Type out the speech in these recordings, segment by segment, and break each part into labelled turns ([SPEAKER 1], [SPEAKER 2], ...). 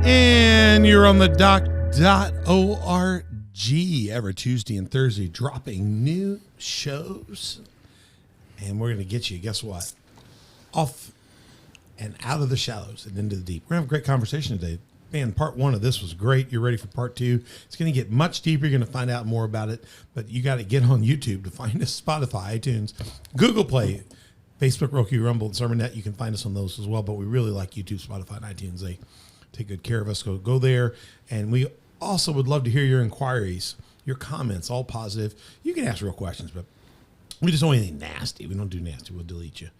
[SPEAKER 1] And you're on the doc.org every Tuesday and Thursday, dropping new shows. And we're going to get you, guess what? Off and out of the shallows and into the deep. We're going to have a great conversation today. Man, part one of this was great. You're ready for part two. It's going to get much deeper. You're going to find out more about it. But you got to get on YouTube to find us, Spotify, iTunes, Google Play, Facebook, Roku, Rumble, and Sermonette. You can find us on those as well. But we really like YouTube, Spotify, and iTunes. They take good care of us. Go there. And we also would love to hear your inquiries, your comments, all positive. You can ask real questions, but we just don't do anything nasty. We don't do nasty. We'll delete you.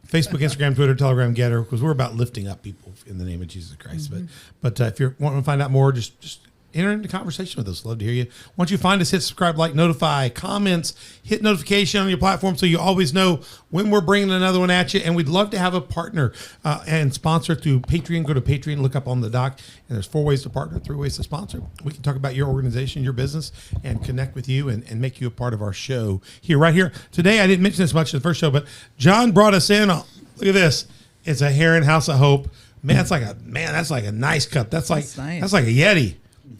[SPEAKER 1] Facebook, Instagram, Twitter, Telegram, Getter, because we're about lifting up people in the name of Jesus Christ. Mm-hmm. But if you're wanting to find out more, just enter into conversation with us. Love to hear you. Once you find us, hit subscribe, like, notify, comments, hit notification on your platform so you always know when we're bringing another one at you. And we'd love to have a partner and sponsor through Patreon. Go to Patreon, look up on the doc, and there's 4 ways to partner, 3 ways to sponsor. We can talk about your organization, your business, and connect with you and make you a part of our show here, right here. Today, I didn't mention this much in the first show, but John brought us in. Look at this. It's a Heron House of Hope. Man, that's like a nice cup. That's nice. That's like a Yeti.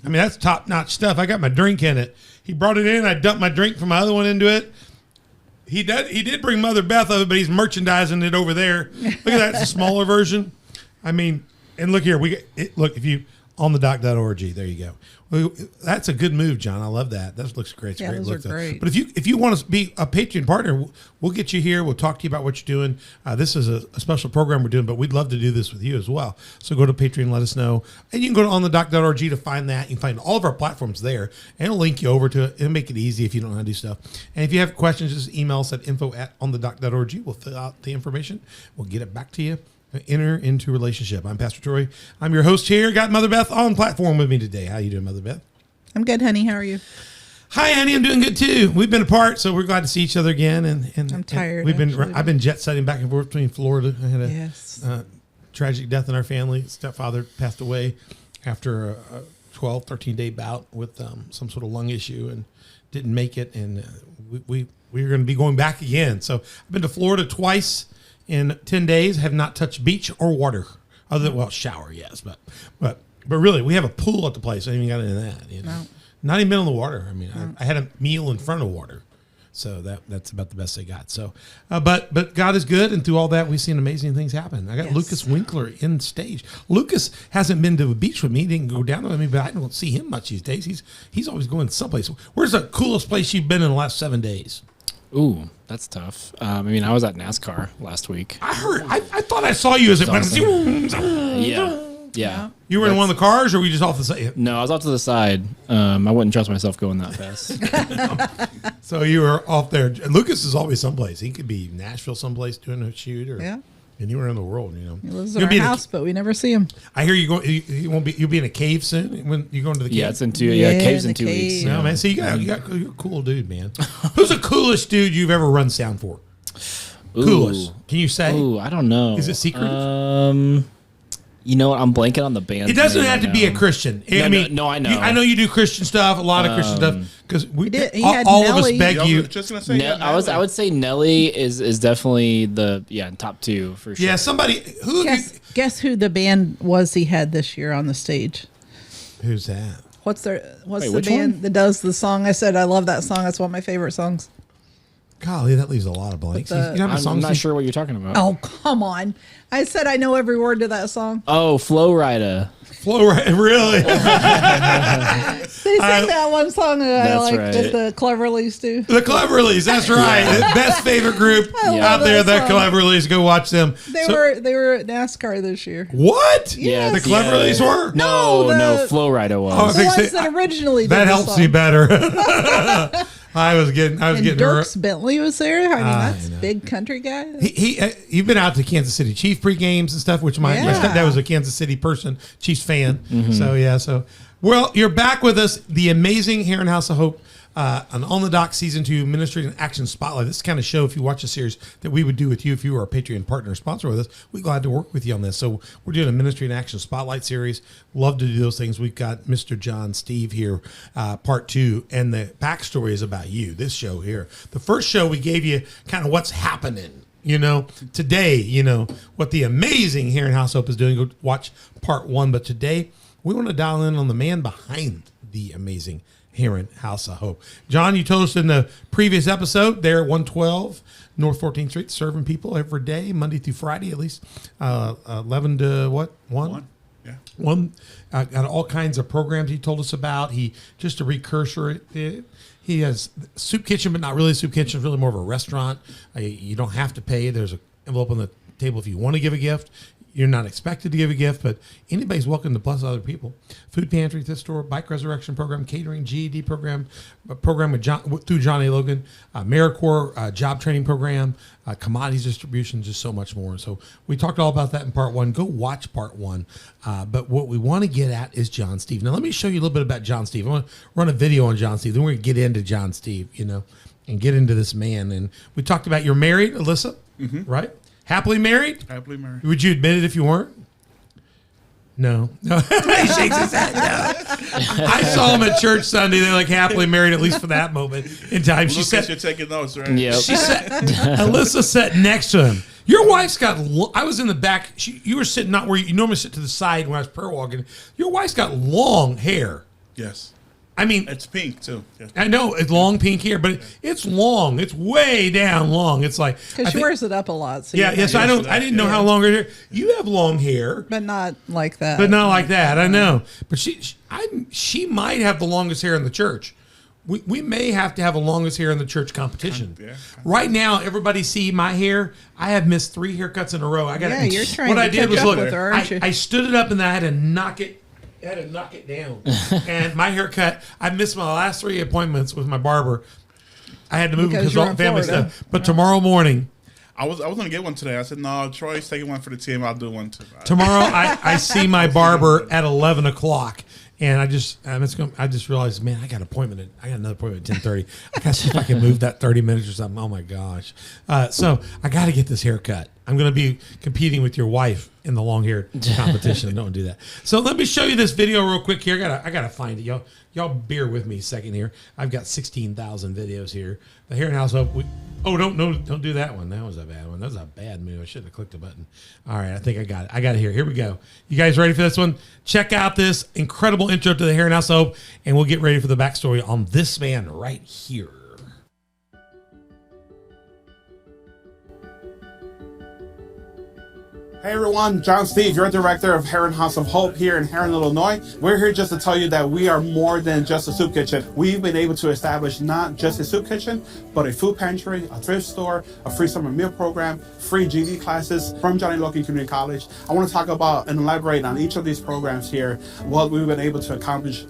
[SPEAKER 1] I mean, that's top-notch stuff. I got my drink in it. He brought it in. I dumped my drink from my other one into it. He did bring Mother Beth of it, but he's merchandising it over there. Look at that. It's a smaller version. I mean, and look here. Look, if you on the doc.org, there you go. Well, that's a good move, John. I love that. That looks great. It's
[SPEAKER 2] yeah,
[SPEAKER 1] great
[SPEAKER 2] those are great.
[SPEAKER 1] But if you want to be a Patreon partner, we'll get you here. We'll talk to you about what you're doing. This is a special program we're doing, but we'd love to do this with you as well. So go to Patreon, let us know. And you can go to onthedoc.org to find that. You can find all of our platforms there, and it'll link you over to it. It'll make it easy if you don't know how to do stuff. And if you have questions, just email us at info@onthedoc.org. We'll fill out the information. We'll get it back to you. Enter into relationship. I'm Pastor Troy. I'm your host here. Got Mother Beth on platform with me today. How you doing, Mother Beth?
[SPEAKER 2] I'm good, honey. How are you?
[SPEAKER 1] Hi, honey. I'm doing good too. We've been apart, so we're glad to see each other again. And
[SPEAKER 2] I'm tired.
[SPEAKER 1] I've been jet setting back and forth between Florida. I had a tragic death in our family. Stepfather passed away after a 12, 13-day bout with some sort of lung issue and didn't make it. And we're going to be going back again. So I've been to Florida twice in 10 days. Have not touched beach or water, other than shower, yes, but really, we have a pool at the place. I haven't even got into that. You know? No. Not even been on the water. I mean, I had a meal in front of water, so that's about the best they got. So, but God is good, and through all that, we've seen amazing things happen. I got Lucas Winkler in stage. Lucas hasn't been to a beach with me. He didn't go down with me, but I don't see him much these days. He's always going someplace. Where's the coolest place you've been in the last 7 days?
[SPEAKER 3] Ooh, that's tough. I mean, I was at NASCAR last week.
[SPEAKER 1] I heard. I thought I saw you as it went.
[SPEAKER 3] Yeah.
[SPEAKER 1] You were in one of the cars, or were you just off the side?
[SPEAKER 3] No, I was off to the side. I wouldn't trust myself going that fast.
[SPEAKER 1] So you were off there. Lucas is always someplace. He could be Nashville someplace doing a shoot, or anywhere in the world. You know,
[SPEAKER 2] he lives in our house, but we never see him.
[SPEAKER 1] I hear you go. You won't be. You'll be in a cave soon when you go into the cave.
[SPEAKER 3] Yeah, it's in caves in 2 weeks.
[SPEAKER 1] No, man. So you're a cool dude, man. Who's the coolest dude you've ever run sound for?
[SPEAKER 3] Ooh.
[SPEAKER 1] Coolest? Can you say?
[SPEAKER 3] Ooh, I don't know.
[SPEAKER 1] Is it secret?
[SPEAKER 3] You know what? I'm blanking on the band.
[SPEAKER 1] It doesn't have to be a Christian.
[SPEAKER 3] No, I know.
[SPEAKER 1] I know you do Christian stuff, a lot of Christian stuff, because all of us beg you.
[SPEAKER 4] Just gonna say,
[SPEAKER 3] I would say Nelly is definitely the top 2 for sure.
[SPEAKER 1] Yeah, somebody who
[SPEAKER 2] guess who the band was he had this year on the stage?
[SPEAKER 1] Who's that?
[SPEAKER 2] What's the band that does the song? I said I love that song. That's one of my favorite songs.
[SPEAKER 1] Golly, that leaves a lot of blanks.
[SPEAKER 3] I'm not sure what you're talking about.
[SPEAKER 2] Oh, come on. I said I know every word to that song.
[SPEAKER 3] Oh, Flow Rida.
[SPEAKER 1] Flow Rida, really?
[SPEAKER 2] They sing that one song that I like that the Cleverleys do.
[SPEAKER 1] The Cleverleys, that's right. Best favorite group out there, the Cleverleys. Go watch them.
[SPEAKER 2] They were at NASCAR this year.
[SPEAKER 1] What?
[SPEAKER 2] Yeah,
[SPEAKER 1] the Cleverleys were?
[SPEAKER 3] No, Flow Rida was.
[SPEAKER 2] The ones that originally did
[SPEAKER 1] that
[SPEAKER 2] the
[SPEAKER 1] helps
[SPEAKER 2] song.
[SPEAKER 1] me better. I was getting
[SPEAKER 2] Dierks Bentley was there. I mean, that's big country guy.
[SPEAKER 1] You've been out to Kansas City Chief pre-games and stuff, which my stepdad was a Kansas City person, Chiefs fan. Mm-hmm. Well, you're back with us, the amazing Heron House of Hope, On the Doc Season 2 Ministry and Action Spotlight. This kind of show, if you watch a series, that we would do with you if you were a Patreon partner or sponsor with us. We're glad to work with you on this. So we're doing a Ministry and Action Spotlight series. Love to do those things. We've got Mr. John Steve here, part 2, and the backstory is about you, this show here. The first show, we gave you kind of what's happening today, what the amazing Heron House Hope is doing. Go watch part 1. But today, we want to dial in on the man behind the amazing Heron House of Hope. John, you told us in the previous episode, they're at 112 North 14th Street, serving people every day, Monday through Friday, at least 11 to what? 1?
[SPEAKER 4] Yeah.
[SPEAKER 1] 1. Got all kinds of programs he told us about. He, just a precursor, he has soup kitchen, but not really a soup kitchen. It's really more of a restaurant. You don't have to pay. There's an envelope on the table if you want to give a gift. You're not expected to give a gift, but anybody's welcome to bless other people. Food pantry, thrift store, bike resurrection program, catering, GED program, through John A. Logan, AmeriCorps job training program, commodities distribution, just so much more. So we talked all about that in part 1. Go watch part 1. But what we want to get at is John Steve. Now let me show you a little bit about John Steve. I want to run a video on John Steve. Then we're going to get into John Steve, and get into this man. And we talked about you're married, Alyssa, right? Happily married?
[SPEAKER 4] Happily married.
[SPEAKER 1] Would you admit it if you weren't? No. He shakes his head no. I saw him at church Sunday. They're like happily married, at least for that moment in time. She said,
[SPEAKER 4] "You're taking notes, right?"
[SPEAKER 3] Yep.
[SPEAKER 1] She said, Alyssa sat next to him. Your wife's got. I was in the back. You were sitting not where you normally sit to the side when I was prayer walking. Your wife's got long hair.
[SPEAKER 4] Yes.
[SPEAKER 1] I mean,
[SPEAKER 4] It's pink too. Yeah.
[SPEAKER 1] I know it's long pink hair, but it's long. It's way down long. It's like
[SPEAKER 2] Because she wears it up a lot. So
[SPEAKER 1] yeah. So I didn't know how long her hair. You have long hair,
[SPEAKER 2] but not like that.
[SPEAKER 1] but not like that. I know. But she might have the longest hair in the church. We may have to have a longest hair in the church competition.
[SPEAKER 4] Yeah.
[SPEAKER 1] Right now, everybody see my hair. I have missed 3 haircuts in a row. I got.
[SPEAKER 2] Yeah, you're trying
[SPEAKER 1] What
[SPEAKER 2] to
[SPEAKER 1] I did
[SPEAKER 2] catch
[SPEAKER 1] was
[SPEAKER 2] up
[SPEAKER 1] look.
[SPEAKER 2] with her, aren't you?
[SPEAKER 1] I stood it up and then I had to knock it. Down. And my haircut, I missed my last 3 appointments with my barber. I had to move because
[SPEAKER 2] you're
[SPEAKER 1] all
[SPEAKER 2] in
[SPEAKER 1] family
[SPEAKER 2] Florida.
[SPEAKER 1] stuff. But tomorrow morning,
[SPEAKER 4] I was gonna get one today. I said no. Troy's taking one for the team. I'll do one too.
[SPEAKER 1] tomorrow I see my barber at 11 o'clock. And I just realized, man, I got another appointment at 10:30. I got to see if I can move that 30 minutes or something. Oh my gosh! So I got to get this haircut. I'm going to be competing with your wife in the long hair competition. Don't do that. So let me show you this video real quick here. I gotta find it, y'all. Bear with me a second here. I've got 16,000 videos here. The Heron House Hope. Don't do that one. That was a bad one. That was a bad move. I shouldn't have clicked the button. All right, I think I got it. I got it here. Here we go. You guys ready for this one? Check out this incredible intro to the Heron House Hope, and we'll get ready for the backstory on this man right here.
[SPEAKER 5] Hey everyone, John Steve, your director of Heron House of Hope here in Heron, Illinois. We're here just to tell you that we are more than just a soup kitchen. We've been able to establish not just a soup kitchen, but a food pantry, a thrift store, a free summer meal program, free GD classes from John A. Logan Community College. I want to talk about and elaborate on each of these programs here, what we've been able to accomplish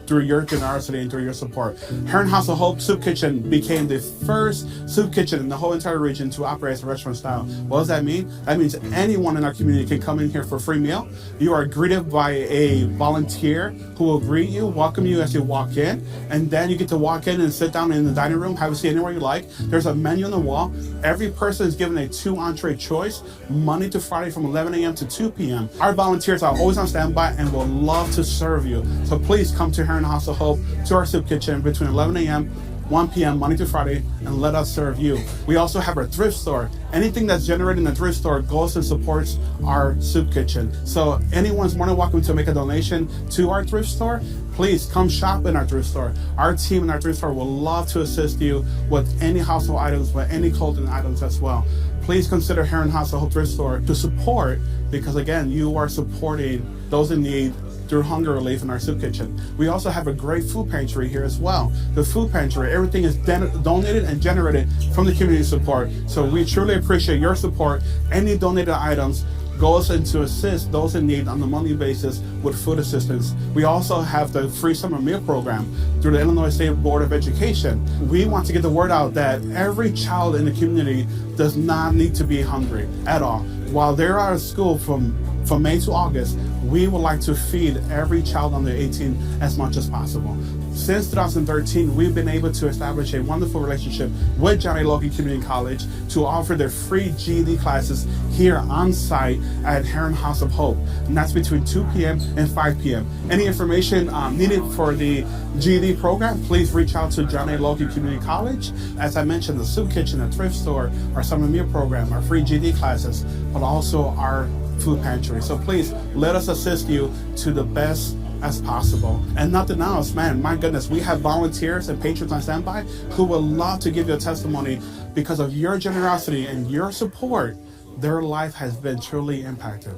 [SPEAKER 5] through your generosity and through your support. Heron House of Hope Soup Kitchen became the first soup kitchen in the whole entire region to operate as a restaurant style. What does that mean? That means anyone in our community can come in here for a free meal. You are greeted by a volunteer who will greet you, welcome you as you walk in, and then you get to walk in and sit down in the dining room, have a seat anywhere you like. There's a menu on the wall. Every person is given a 2 entree choice, Monday to Friday from 11 a.m. to 2 p.m. Our volunteers are always on standby and will love to serve you. So please come to Heron House of Hope, to our soup kitchen between 11 a.m. 1 p.m. Monday to Friday, and let us serve you. We also have our thrift store. Anything that's generated in the thrift store goes and supports our soup kitchen. So anyone's more than welcome to make a donation to our thrift store. Please come shop in our thrift store. Our team in our thrift store will love to assist you with any household items, with any clothing items as well. Please consider Heron House of Hope Thrift Store to support, because again, you are supporting those in need through hunger relief in our soup kitchen. We also have a great food pantry here as well. The food pantry, everything is donated and generated from the community support. So we truly appreciate your support. Any donated items goes in to assist those in need on a monthly basis with food assistance. We also have the free summer meal program through the Illinois State Board of Education. We want to get the word out that every child in the community does not need to be hungry at all. While they're out of school from May to August, we would like to feed every child under 18 as much as possible. Since 2013, we've been able to establish a wonderful relationship with John A. Lokey Community College to offer their free GED classes here on site at Heron House of Hope. And that's between 2 p.m. and 5 p.m. Any information needed for the GED program, please reach out to John A. Lokey Community College. As I mentioned, the soup kitchen, the thrift store, our summer meal program, our free GED classes, but also our food pantry. So please let us assist you to the best as possible. And nothing else, man, my goodness, we have volunteers and patrons on standby who would love to give you a testimony because of your generosity and your support. Their life has been truly impacted.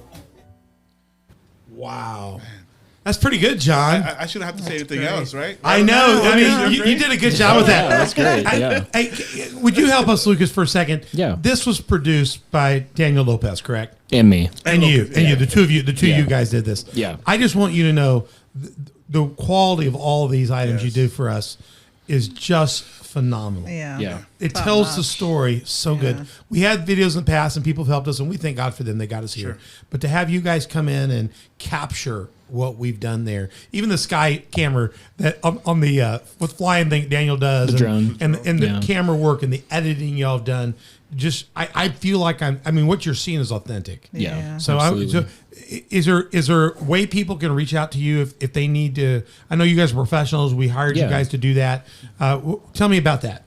[SPEAKER 1] Wow. That's pretty good, John.
[SPEAKER 4] I shouldn't have to say anything else, right?
[SPEAKER 1] I know. I mean, you did a good job with that.
[SPEAKER 3] That's great. Yeah.
[SPEAKER 1] Hey, would you help us, Lucas, for a second?
[SPEAKER 3] Yeah.
[SPEAKER 1] This was produced by Daniel Lopez, correct?
[SPEAKER 3] And me.
[SPEAKER 1] And you, the two of you, you guys did this.
[SPEAKER 3] Yeah.
[SPEAKER 1] I just want you to know the quality of all of these items you do for us is just phenomenal.
[SPEAKER 3] Yeah.
[SPEAKER 1] It tells the story so good. We had videos in the past and people have helped us, and we thank God for them. They got us here. But to have you guys come in and capture what we've done there, even the sky camera that on the with flying thing Daniel does,
[SPEAKER 3] the drone,
[SPEAKER 1] and the camera work and the editing y'all have done. Just I feel like I mean what you're seeing is authentic.
[SPEAKER 3] Yeah.
[SPEAKER 1] So is there a way people can reach out to you if they need to? I know you guys are professionals. We hired you guys to do that. Tell me about that.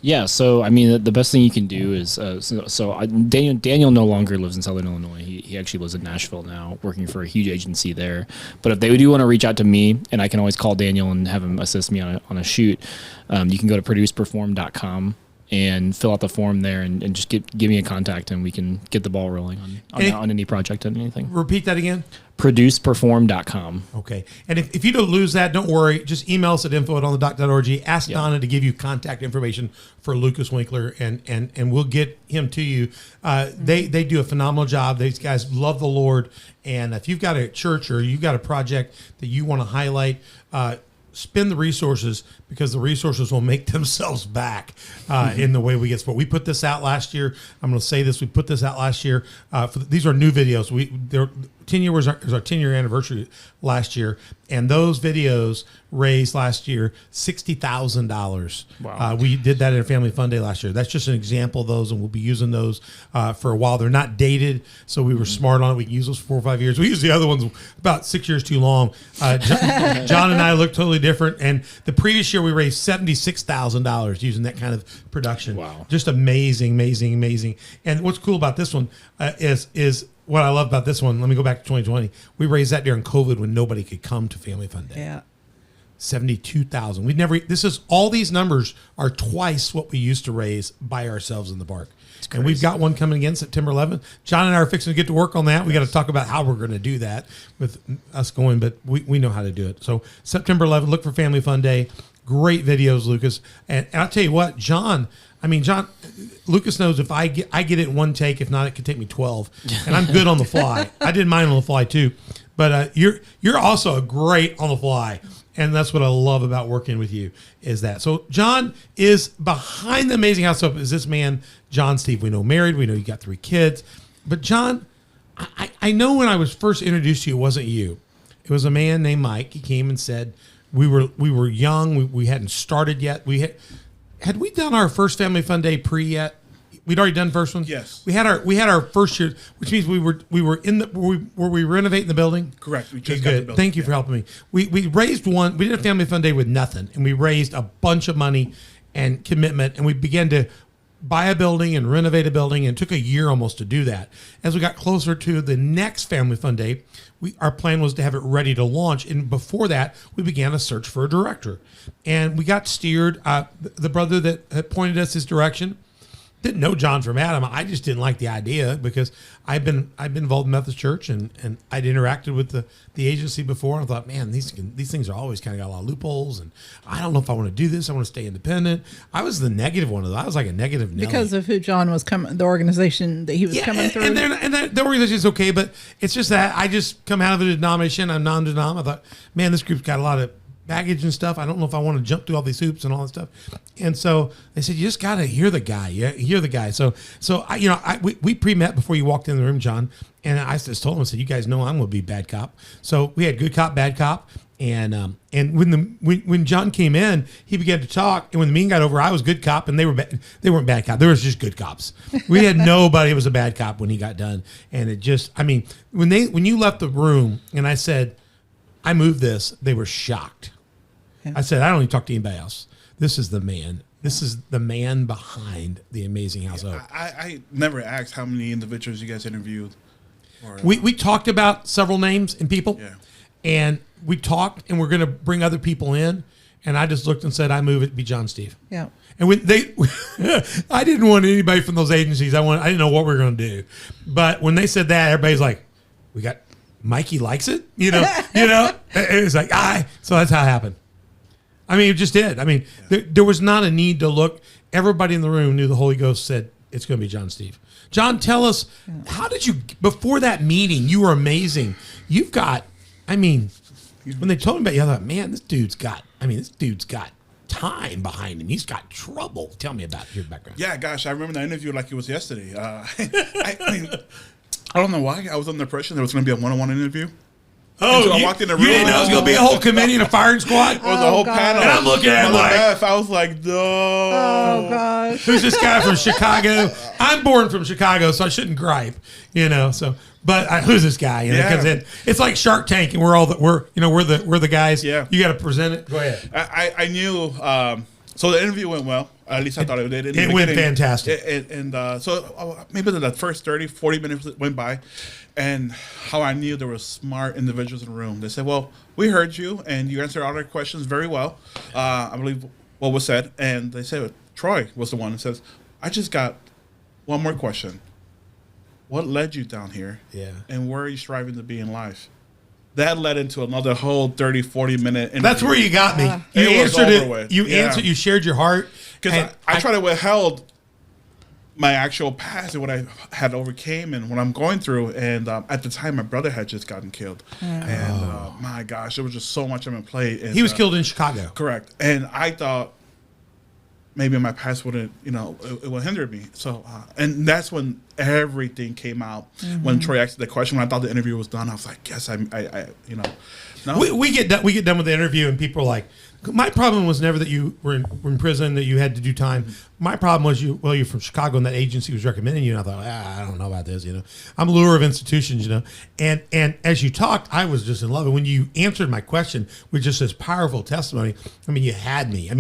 [SPEAKER 3] Yeah, so I mean, the best thing you can do is Daniel no longer lives in Southern Illinois. He actually lives in Nashville now, working for a huge agency there. But if they do want to reach out to me, and I can always call Daniel and have him assist me on a shoot, you can go to produceperform.com and fill out the form there and just give me a contact, and we can get the ball rolling on any project and anything.
[SPEAKER 1] Repeat that again.
[SPEAKER 3] Produceperform.com.
[SPEAKER 1] Okay. And if you don't lose that, don't worry. Just email us at info@onthedock.org. Ask Donna to give you contact information for Lucas Winkler, and we'll get him to you. They do a phenomenal job. These guys love the Lord. And if you've got a church or you've got a project that you want to highlight, spend the resources, because the resources will make themselves back in the way we get support. We put this out last year. I'm going to say this. We put this out last year. These are new videos. 10 year was our 10-year anniversary last year, and those videos raised last year $60,000.
[SPEAKER 3] Wow.
[SPEAKER 1] We did that at a Family Fun Day last year. That's just an example of those, and we'll be using those for a while. They're not dated, so we were smart on it. We can use those for 4 or 5 years. We use the other ones about 6 years too long. John and I look totally different, and the previous year we raised $76,000 using that kind of production.
[SPEAKER 3] Wow.
[SPEAKER 1] Just amazing. And what's cool about this one is what I love about this one. Let me go back to 2020. We raised that during COVID when nobody could come to Family Fun Day.
[SPEAKER 2] Yeah.
[SPEAKER 1] 72,000. All these numbers are twice what we used to raise by ourselves in the park. And we've got one coming again September 11th. John and I are fixing to get to work on that. We got to talk about how we're going to do that with us going, but we know how to do it. So September 11th, look for Family Fun Day. Great videos, Lucas. And I'll tell you what, John, Lucas knows if I get it in one take. If not, it could take me 12. And I'm good on the fly. I did mine on the fly too. But you're also great on the fly. And that's what I love about working with you is that. So John is behind the Amazing House Soap is this man, John Steve. We know married. We know you got 3 kids. But John, I know when I was first introduced to you, it wasn't you. It was a man named Mike. He came and said, we were young. We hadn't started yet. Had we done our first Family Fun Day yet? We'd already done the first one.
[SPEAKER 4] Yes.
[SPEAKER 1] We had our first year, which means we were in the were we renovating the building?
[SPEAKER 4] Correct. We
[SPEAKER 1] Okay,
[SPEAKER 4] just got the
[SPEAKER 1] good.
[SPEAKER 4] building.
[SPEAKER 1] Thank you for helping me. We raised one. We did a Family Fun Day with nothing, and we raised a bunch of money and commitment, and we began to buy a building and renovate a building, and it took a year almost to do that. As we got closer to the next Family Fun Day, our plan was to have it ready to launch. And before that, we began a search for a director. And we got steered. The brother that had pointed us his direction didn't know John from Adam. I just didn't like the idea because I've been involved in Methodist Church and I'd interacted with the agency before, and I thought, man, these things are always kind of got a lot of loopholes, and I don't know if I want to do this. I want to stay independent. I was the negative one of those. I was like a negative Nelly.
[SPEAKER 2] Because of who John was coming, the organization that he was coming through.
[SPEAKER 1] And the organization is okay, but it's just that I just come out of a denomination. I'm non-denom. I thought, man, this group's got a lot of baggage and stuff. I don't know if I want to jump through all these hoops and all that stuff. And so they said, you just got to hear the guy. Yeah, hear the guy. So we pre-met before you walked in the room, John. And I just told him, I said, you guys know I'm going to be bad cop. So we had good cop, bad cop. And when John came in, he began to talk. And when the meeting got over, I was good cop, and they weren't bad cop. They were just good cops. We had nobody who was a bad cop when he got done. And it just, I mean, when you left the room, and I said, I moved this, they were shocked. Yeah. I said, I don't even talk to anybody else. This is the man. This is the man behind the Amazing House of Hope.
[SPEAKER 4] I never asked how many individuals you guys interviewed.
[SPEAKER 1] We talked about several names and people.
[SPEAKER 4] Yeah.
[SPEAKER 1] And we talked, and we're going to bring other people in. And I just looked and said, I move it to be John Steve.
[SPEAKER 2] Yeah.
[SPEAKER 1] And when I didn't want anybody from those agencies. I didn't know what we were going to do. But when they said that, everybody's like, we got Mikey likes it, It was like, so that's how it happened. I mean, it just did. I mean, there was not a need to look. Everybody in the room knew the Holy Ghost said it's going to be John Steve. John, tell us, how did you, before that meeting, you were amazing. You've got, I mean, when they told me about you, I thought, man, this dude's got time behind him. He's got trouble. Tell me about your background.
[SPEAKER 4] Yeah, gosh, I remember that interview like it was yesterday. I don't know why. I was under pressure there was going to be a one-on-one interview.
[SPEAKER 1] Oh,
[SPEAKER 4] I walked in the room.
[SPEAKER 1] You didn't know it was going to be a whole committee and a firing squad?
[SPEAKER 4] It was a whole panel.
[SPEAKER 1] And I'm looking at him like,
[SPEAKER 4] I was like, no.
[SPEAKER 2] Oh, gosh.
[SPEAKER 1] Who's this guy from Chicago? I'm born from Chicago, so I shouldn't gripe, So, but who's this guy? Because it's like Shark Tank, and we're the guys.
[SPEAKER 4] Yeah.
[SPEAKER 1] You got to present it. Go ahead.
[SPEAKER 4] I knew. So the interview went well. At least I thought it did.
[SPEAKER 1] It went fantastic.
[SPEAKER 4] So maybe the first 30, 40 minutes went by, and how I knew there were smart individuals in the room. They said, well, we heard you, and you answered all our questions very well. I believe what was said. And they said, Troy was the one who says, I just got one more question. What led you down here?
[SPEAKER 1] Yeah.
[SPEAKER 4] And where are you striving to be in life? That led into another whole 30, 40-minute interview.
[SPEAKER 1] That's where you got me. You answered it. You answered. You shared your heart.
[SPEAKER 4] Because I tried to withhold my actual past and what I had overcame and what I'm going through. And at the time, my brother had just gotten killed. And my gosh, there was just so much on my plate. And,
[SPEAKER 1] he was killed in Chicago.
[SPEAKER 4] Correct. And I thought maybe my past wouldn't, it would hinder me. So, and that's when everything came out. Mm-hmm. When Troy asked the question, when I thought the interview was done, I was like, yes, no.
[SPEAKER 1] We get done with the interview, and people are like, my problem was never that you were in prison, that you had to do time. My problem was you're from Chicago, and that agency was recommending you. And I thought, I don't know about this. I'm a lure of institutions. And as you talked, I was just in love. And when you answered my question with just this powerful testimony, I mean, you had me.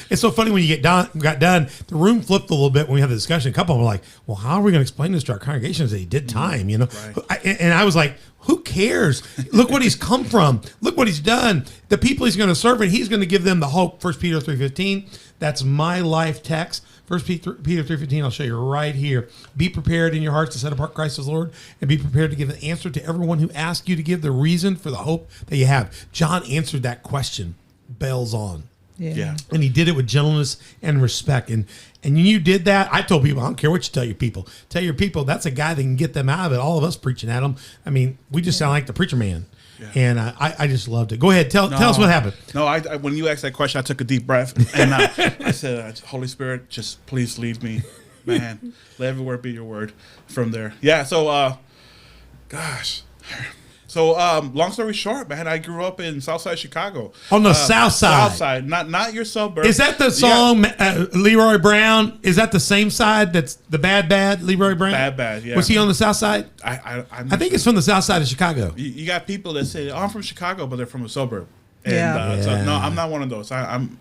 [SPEAKER 1] It's so funny when you got done. The room flipped a little bit when we had the discussion. A couple of them were like, well, how are we going to explain this to our congregations that he did time? Right. And I was like, who cares? Look what he's come from. Look what he's done. The people he's going to serve, and he's going to give them the hope. 1 Peter 3:15. That's my life text. 1 Peter 3:15. I'll show you right here. Be prepared in your hearts to set apart Christ as Lord, and be prepared to give an answer to everyone who asks you to give the reason for the hope that you have. John answered that question. Bells on.
[SPEAKER 2] Yeah.
[SPEAKER 1] And he did it with gentleness and respect. And you did that. I told people, I don't care what you tell your people. Tell your people that's a guy that can get them out of it. All of us preaching at them. I mean, we just sound like the preacher man. Yeah. And I just loved it. Go ahead. Tell us what happened.
[SPEAKER 4] No, I when you asked that question, I took a deep breath. And I said, Holy Spirit, just please lead me. Man, let every word be your word from there. Yeah, so, gosh. So, long story short, man, I grew up in Southside Chicago.
[SPEAKER 1] On the South Side.
[SPEAKER 4] South Side, not your suburb.
[SPEAKER 1] Is that the song, Leroy Brown? Is that the same side that's the Bad Leroy Brown?
[SPEAKER 4] Bad, yeah.
[SPEAKER 1] Was he on the South Side?
[SPEAKER 4] I
[SPEAKER 1] think it's from the South Side of Chicago.
[SPEAKER 4] You got people that say, I'm from Chicago, but they're from a suburb. And so, no, I'm not one of those. I'm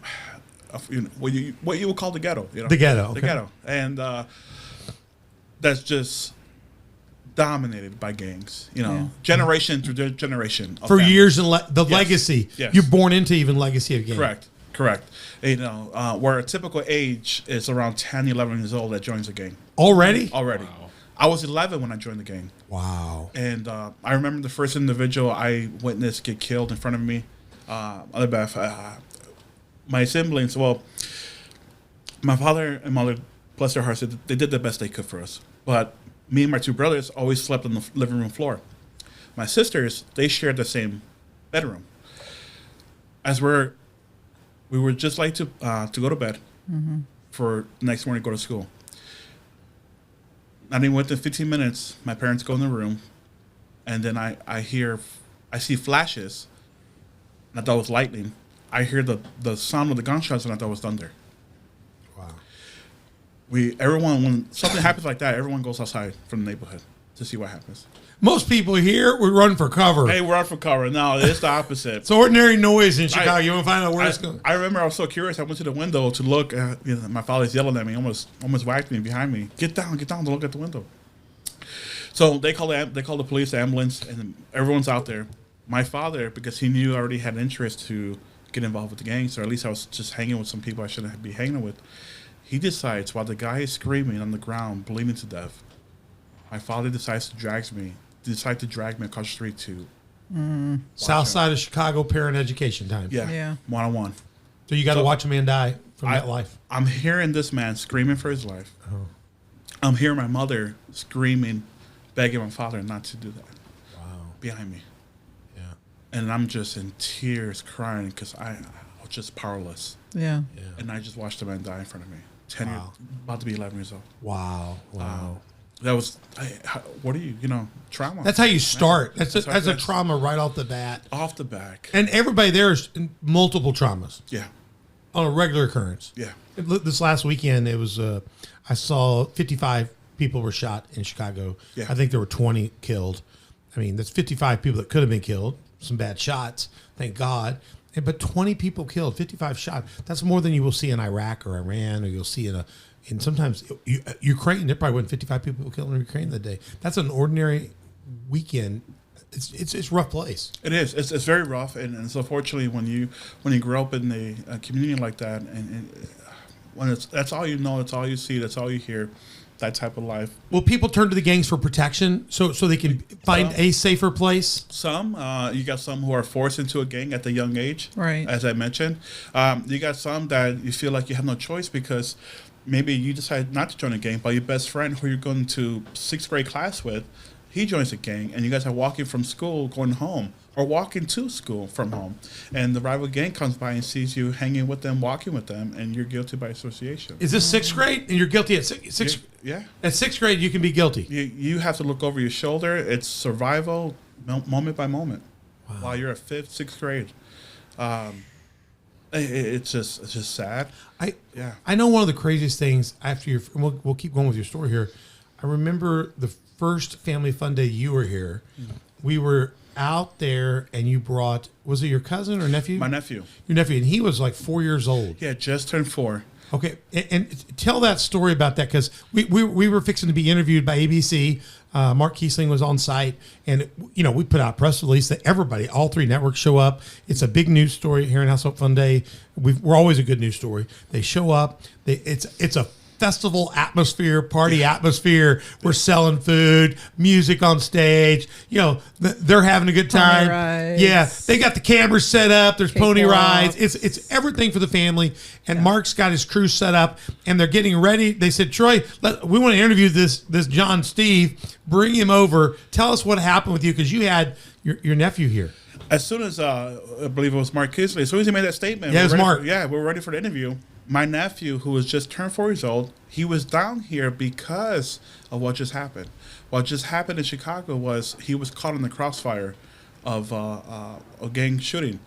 [SPEAKER 4] what you would call the ghetto.
[SPEAKER 1] The ghetto. Okay.
[SPEAKER 4] The ghetto. And that's just dominated by gangs, generation through generation.
[SPEAKER 1] For years, and legacy.
[SPEAKER 4] Yes.
[SPEAKER 1] You're born into even legacy of gangs.
[SPEAKER 4] Correct. Where a typical age is around 10, 11 years old that joins a gang.
[SPEAKER 1] Already?
[SPEAKER 4] Wow. I was 11 when I joined the gang.
[SPEAKER 1] Wow.
[SPEAKER 4] And I remember the first individual I witnessed get killed in front of me. My siblings, my father and mother, bless their hearts, they did the best they could for us. But me and my two brothers always slept on the living room floor. My sisters, they shared the same bedroom. as we were just like to go to bed for next morning to go to school. Not even within 15 minutes, my parents go in the room, and then I see flashes, and I thought it was lightning. I hear the sound of the gunshots, and I thought it was thunder.
[SPEAKER 1] Wow.
[SPEAKER 4] Everyone, when something happens like that, everyone goes outside from the neighborhood to see what happens.
[SPEAKER 1] Most people here, we run for cover.
[SPEAKER 4] Hey, we're out for cover. No, it's the opposite.
[SPEAKER 1] It's ordinary noise in Chicago. You want to find out where it's going.
[SPEAKER 4] I remember I was so curious. I went to the window to look. My father's yelling at me, almost whacked me behind me. Get down to look at the window. So they call the police, the ambulance, and everyone's out there. My father, because he knew I already had interest to get involved with the gangs, or at least I was just hanging with some people I shouldn't be hanging with. He decides, while the guy is screaming on the ground, bleeding to death, my father decides to drag me across the street to
[SPEAKER 1] South side of Chicago, parent education time.
[SPEAKER 2] Yeah.
[SPEAKER 4] one-on-one.
[SPEAKER 1] So you got to watch a man die from that life.
[SPEAKER 4] I'm hearing this man screaming for his life. I'm hearing my mother screaming, begging my father not to do that.
[SPEAKER 1] Wow.
[SPEAKER 4] Behind me.
[SPEAKER 1] Yeah.
[SPEAKER 4] And I'm just in tears crying because I was just powerless.
[SPEAKER 2] Yeah.
[SPEAKER 4] And I just watched the man die in front of me. 10 years, about to be 11 years old.
[SPEAKER 1] Wow.
[SPEAKER 4] That was, what are you, trauma.
[SPEAKER 1] That's how you start.
[SPEAKER 4] Yeah.
[SPEAKER 1] That's a trauma right off the bat.
[SPEAKER 4] Off the back.
[SPEAKER 1] And everybody there is in multiple traumas
[SPEAKER 4] Yeah.
[SPEAKER 1] on a regular occurrence.
[SPEAKER 4] Yeah.
[SPEAKER 1] This last weekend, it was, I saw 55 people were shot in Chicago.
[SPEAKER 4] Yeah.
[SPEAKER 1] I think there were 20 killed. I mean, that's 55 people that could have been killed. Some bad shots, thank God. But 20 people killed, 55 shot. That's more than you will see in Iraq or Iran, or you'll see in sometimes Ukraine. There probably wasn't 55 people killed in Ukraine that day. That's an ordinary weekend. It's a rough place.
[SPEAKER 4] It is. It's very rough, and so fortunately, when you grow up in a community like that, and when that's all you know, that's all you see, that's all you hear, that type of life.
[SPEAKER 1] Will people turn to the gangs for protection so they can find a safer place?
[SPEAKER 4] Some, you got some who are forced into a gang at the young age,
[SPEAKER 2] Right.
[SPEAKER 4] as I mentioned. You got some that you feel like you have no choice because maybe you decide not to join a gang, but your best friend who you're going to 6th grade class with, he joins a gang, and you guys are walking from school going home, or walking to school from home, and the rival gang comes by and sees you hanging with them, walking with them, and you're guilty by association.
[SPEAKER 1] Is this 6th grade and you're guilty at sixth?
[SPEAKER 4] Yeah.
[SPEAKER 1] At 6th grade, you can be guilty.
[SPEAKER 4] You have to look over your shoulder. It's survival moment by moment while you're at 5th, 6th grade. It's just sad.
[SPEAKER 1] I know one of the craziest things after we'll keep going with your story here. I remember the first Family Fun Day you were here. We were out there and you brought, was it your cousin or nephew?
[SPEAKER 4] My nephew.
[SPEAKER 1] Your nephew, and he was like 4 years old.
[SPEAKER 4] Yeah, just turned 4.
[SPEAKER 1] Okay, and tell that story about that, because we were fixing to be interviewed by ABC. Mark Kiesling was on site, and we put out a press release that everybody, all 3 networks show up. It's a big news story here in House Hope Fun Day. We're always a good news story. They show up. It's a festival atmosphere, party atmosphere. We're selling food, music on stage. They're having a good time.
[SPEAKER 2] Rides.
[SPEAKER 1] Yeah, they got the cameras set up. There's pony
[SPEAKER 2] Cakewalk.
[SPEAKER 1] rides. It's everything for the family. And Mark's got his crew set up, and they're getting ready. They said, Troy, we want to interview this John Steve. Bring him over. Tell us what happened with you, because you had your nephew here.
[SPEAKER 4] As soon as I believe it was Mark Kisley, as soon as he made that statement,
[SPEAKER 1] Yeah, it was Mark.
[SPEAKER 4] We're ready for the interview. My nephew, who was just turned 4 years old, he was down here because of what just happened. What just happened in Chicago was he was caught in the crossfire of a gang shooting.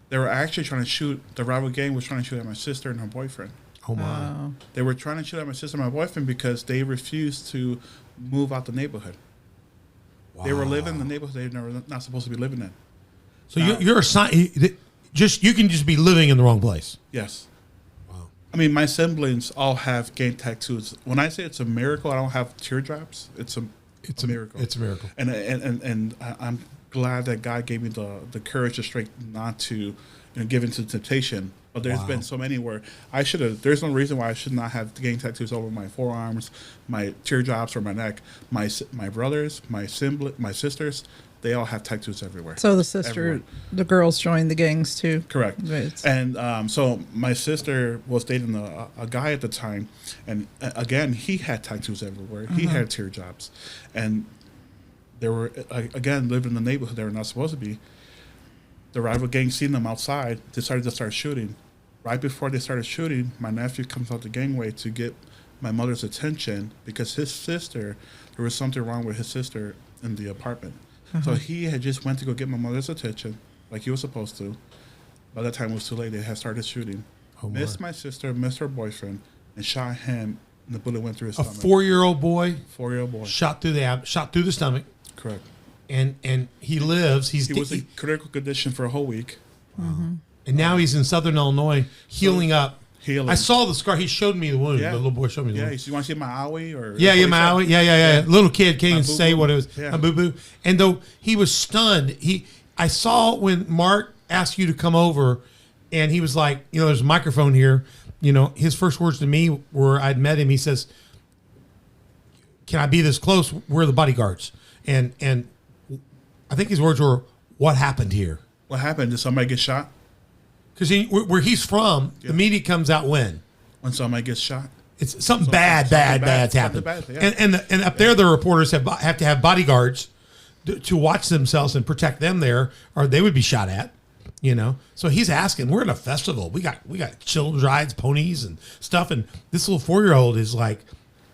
[SPEAKER 4] They were actually trying to shoot. The rival gang was trying to shoot at my sister and her boyfriend.
[SPEAKER 1] Oh my!
[SPEAKER 4] They were trying to shoot at my sister and my boyfriend because they refused to move out the neighborhood. Wow. They were living in the neighborhood they were not supposed to be living in.
[SPEAKER 1] So you're assigned. You can just be living in the wrong place.
[SPEAKER 4] Yes. Wow. I mean, my siblings all have gang tattoos. When I say it's a miracle, I don't have teardrops. It's a miracle.
[SPEAKER 1] It's a miracle.
[SPEAKER 4] And I'm glad that God gave me the courage, the strength not to give into temptation. But there's been so many where I should have. There's no reason why I should not have gang tattoos over my forearms, my teardrops, or my neck. My brothers, my sisters, they all have tattoos everywhere.
[SPEAKER 2] So
[SPEAKER 4] Everyone.
[SPEAKER 2] the girls joined the gangs too.
[SPEAKER 4] Correct.
[SPEAKER 2] Right.
[SPEAKER 4] And so my sister was dating a guy at the time, and again he had tattoos everywhere. He had teardrops, and they were again living in the neighborhood they were not supposed to be. the rival gang seen them outside, decided to start shooting. Right before they started shooting, my nephew comes out the gangway to get my mother's attention because his sister, there was something wrong with his sister in the apartment. So he had just went to go get my mother's attention like he was supposed to. By that time, it was too late. They had started shooting. Missed my sister, missed her boyfriend, and shot him, and the bullet went through his
[SPEAKER 1] A
[SPEAKER 4] stomach.
[SPEAKER 1] 4-year-old boy
[SPEAKER 4] 4-year-old boy.
[SPEAKER 1] shot through the stomach,
[SPEAKER 4] Correct.
[SPEAKER 1] and he lives.
[SPEAKER 4] He was in critical condition for a whole week.
[SPEAKER 1] and now he's in Southern Illinois healing up.
[SPEAKER 4] Healing.
[SPEAKER 1] I saw the scar. He showed me the wound.
[SPEAKER 4] Yeah.
[SPEAKER 1] The little boy showed me the
[SPEAKER 4] Yeah,
[SPEAKER 1] wound.
[SPEAKER 4] you want to see my owie or
[SPEAKER 1] Yeah, Maui. Yeah. Little kid can't even
[SPEAKER 4] boo-boo.
[SPEAKER 1] say what it was.
[SPEAKER 4] Yeah.
[SPEAKER 1] A boo boo. And though he was stunned, I saw when Mark asked you to come over, and he was like, there's a microphone here. His first words to me were, I'd met him. He says, "Can I be this close? We're the bodyguards." And I think his words were, "What happened here?"
[SPEAKER 4] What happened? Did somebody get shot?
[SPEAKER 1] Because where he's from, the media comes out when
[SPEAKER 4] When somebody gets shot?
[SPEAKER 1] it's something bad's happened.
[SPEAKER 4] something bad, yeah.
[SPEAKER 1] And up there, the reporters have to have bodyguards to watch themselves and protect them there, or they would be shot at. So he's asking. We're at a festival. We got children's rides, ponies, and stuff. And this little 4-year-old is like,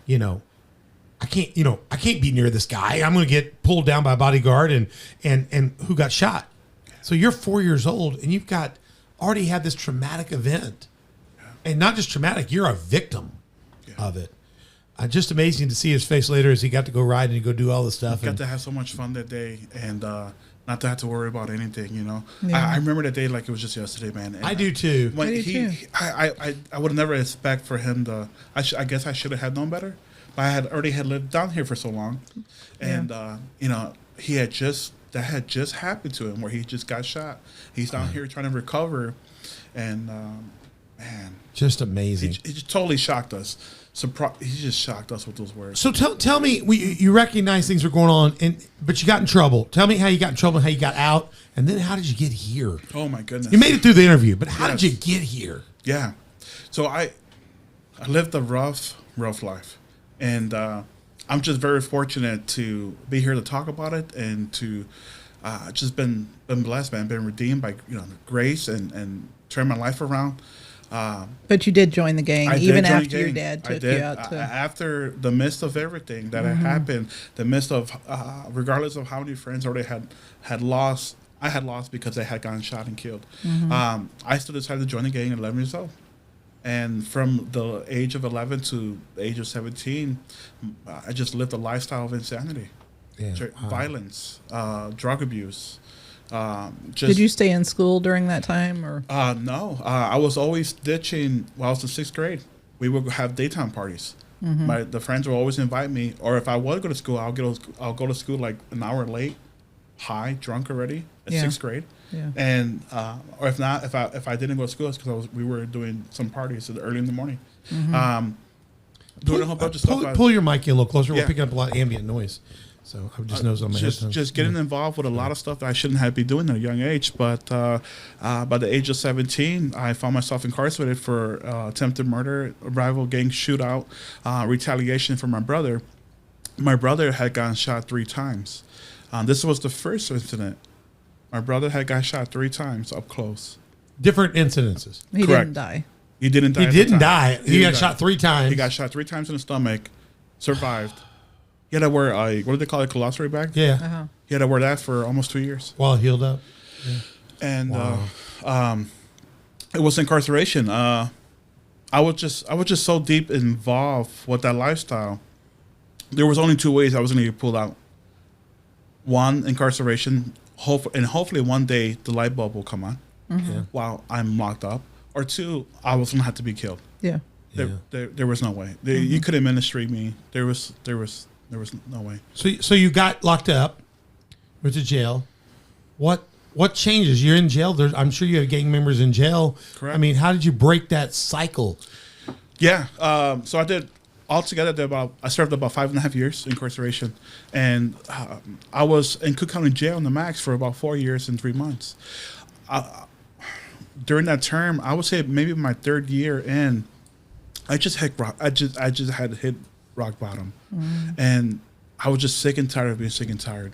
[SPEAKER 1] I can't be near this guy. I'm going to get pulled down by a bodyguard and who got shot. So you're 4 years old and you've already had this traumatic event, and not just traumatic. You're a victim of it. Just amazing to see his face later as he got to go ride and go do all this stuff.
[SPEAKER 4] Got to have so much fun that day and not to have to worry about anything.
[SPEAKER 2] Yeah.
[SPEAKER 4] I remember that day like it was just yesterday, man. And
[SPEAKER 1] I do too.
[SPEAKER 4] When
[SPEAKER 2] I do too.
[SPEAKER 4] I would never expect for him to. I guess I should have known better, but I had lived down here for so long, and he had just happened to him where he just got shot. He's down here trying to recover, and man,
[SPEAKER 1] Just amazing.
[SPEAKER 4] he just totally shocked us. He just shocked us with those words.
[SPEAKER 1] So tell me, you recognize things were going on, but you got in trouble. Tell me how you got in trouble and how you got out, and then how did you get here?
[SPEAKER 4] Oh my goodness!
[SPEAKER 1] You made it through the interview, but how did
[SPEAKER 4] Yes.
[SPEAKER 1] you get here?
[SPEAKER 4] Yeah. So I lived a rough life. And I'm just very fortunate to be here to talk about it and to just been blessed, man, been redeemed by grace and turn my life around.
[SPEAKER 2] But you did join the gang,
[SPEAKER 4] I
[SPEAKER 2] even
[SPEAKER 4] did join
[SPEAKER 2] after
[SPEAKER 4] the
[SPEAKER 2] your
[SPEAKER 4] gang.
[SPEAKER 2] dad
[SPEAKER 4] I
[SPEAKER 2] took
[SPEAKER 4] did.
[SPEAKER 2] you out to.
[SPEAKER 4] After the midst of everything that had happened, the midst of regardless of how many friends already had lost, I had lost because they had gotten shot and killed. I still decided to join the gang at 11 years old. And from the age of 11 to the age of 17, I just lived a lifestyle of insanity, violence, drug abuse.
[SPEAKER 2] Did you stay in school during that time, or?
[SPEAKER 4] No, I was always ditching while I was in 6th grade. We would have daytime parties. The friends would always invite me, or if I was go to school, I'll go to school like an hour late, high, drunk already at
[SPEAKER 2] Yeah.
[SPEAKER 4] 6th grade.
[SPEAKER 2] Yeah.
[SPEAKER 4] And or if not, if I didn't go to school, it's because we were doing some parties early in the morning. Doing a whole bunch of stuff.
[SPEAKER 1] Pull your mic in a little closer. We're
[SPEAKER 4] Yeah.
[SPEAKER 1] picking up a lot of ambient noise. So I just knows on my headphones.
[SPEAKER 4] just getting involved with a lot of stuff that I shouldn't have been doing at a young age. But by the age of 17, I found myself incarcerated for attempted murder, a rival gang shootout, retaliation for my brother. My brother had gotten shot 3 times. This was the first incident. My brother had got shot 3 times up close.
[SPEAKER 1] Different incidences.
[SPEAKER 2] He
[SPEAKER 4] Correct.
[SPEAKER 2] didn't die.
[SPEAKER 4] He didn't die.
[SPEAKER 1] He
[SPEAKER 4] at the
[SPEAKER 1] didn't
[SPEAKER 4] time.
[SPEAKER 1] die. He got
[SPEAKER 4] didn't
[SPEAKER 1] shot 3 times.
[SPEAKER 4] He got shot 3 times in the stomach, survived. He had to wear a, what do they call it, colostomy bag?
[SPEAKER 1] Yeah.
[SPEAKER 2] Uh-huh.
[SPEAKER 4] He had to wear that for almost 2 years.
[SPEAKER 1] While it healed up.
[SPEAKER 4] And it was incarceration. I was just so deep involved with that lifestyle. There was only 2 ways I was going to get pulled out. One, incarceration, and hopefully one day the light bulb will come on
[SPEAKER 1] Yeah.
[SPEAKER 4] while I'm locked up. Or 2, I was going to have to be killed.
[SPEAKER 2] Yeah.
[SPEAKER 4] There was no way. You could administrate me. There was no way.
[SPEAKER 1] So you got locked up, went to jail. What changes? You're in jail. I'm sure you have gang members in jail.
[SPEAKER 4] Correct.
[SPEAKER 1] I mean, how did you break that cycle?
[SPEAKER 4] Yeah. So I did altogether. I served about 5.5 years incarceration, and I was in Cook County Jail in the max for about 4 years and 3 months. During that term, I would say maybe my 3rd year in, I just had hit rock bottom, and I was just sick and tired of being sick and tired,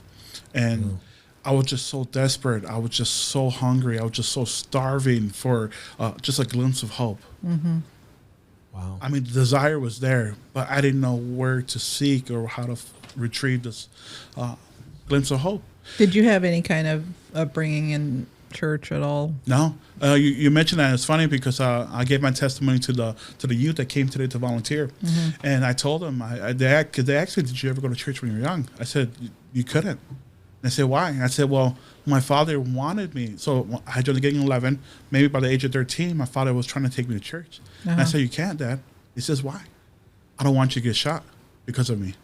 [SPEAKER 4] and I was just so desperate. I was just so hungry. I was just so starving for just a glimpse of hope.
[SPEAKER 1] Wow.
[SPEAKER 4] I mean, the desire was there, but I didn't know where to seek or how to retrieve this glimpse of hope.
[SPEAKER 2] Did you have any kind of upbringing in church at all?
[SPEAKER 4] No, you mentioned that. It's funny because I gave my testimony to the youth that came today to volunteer, and I told them, they asked me, "Did you ever go to church when you were young?" I said, "You couldn't." And I said, "Why?" And I said, "Well, my father wanted me, so I joined the gang at 11. Maybe by the age of 13, my father was trying to take me to church." And I said, "You can't, Dad." He says, "Why?" "I don't want you to get shot because of me."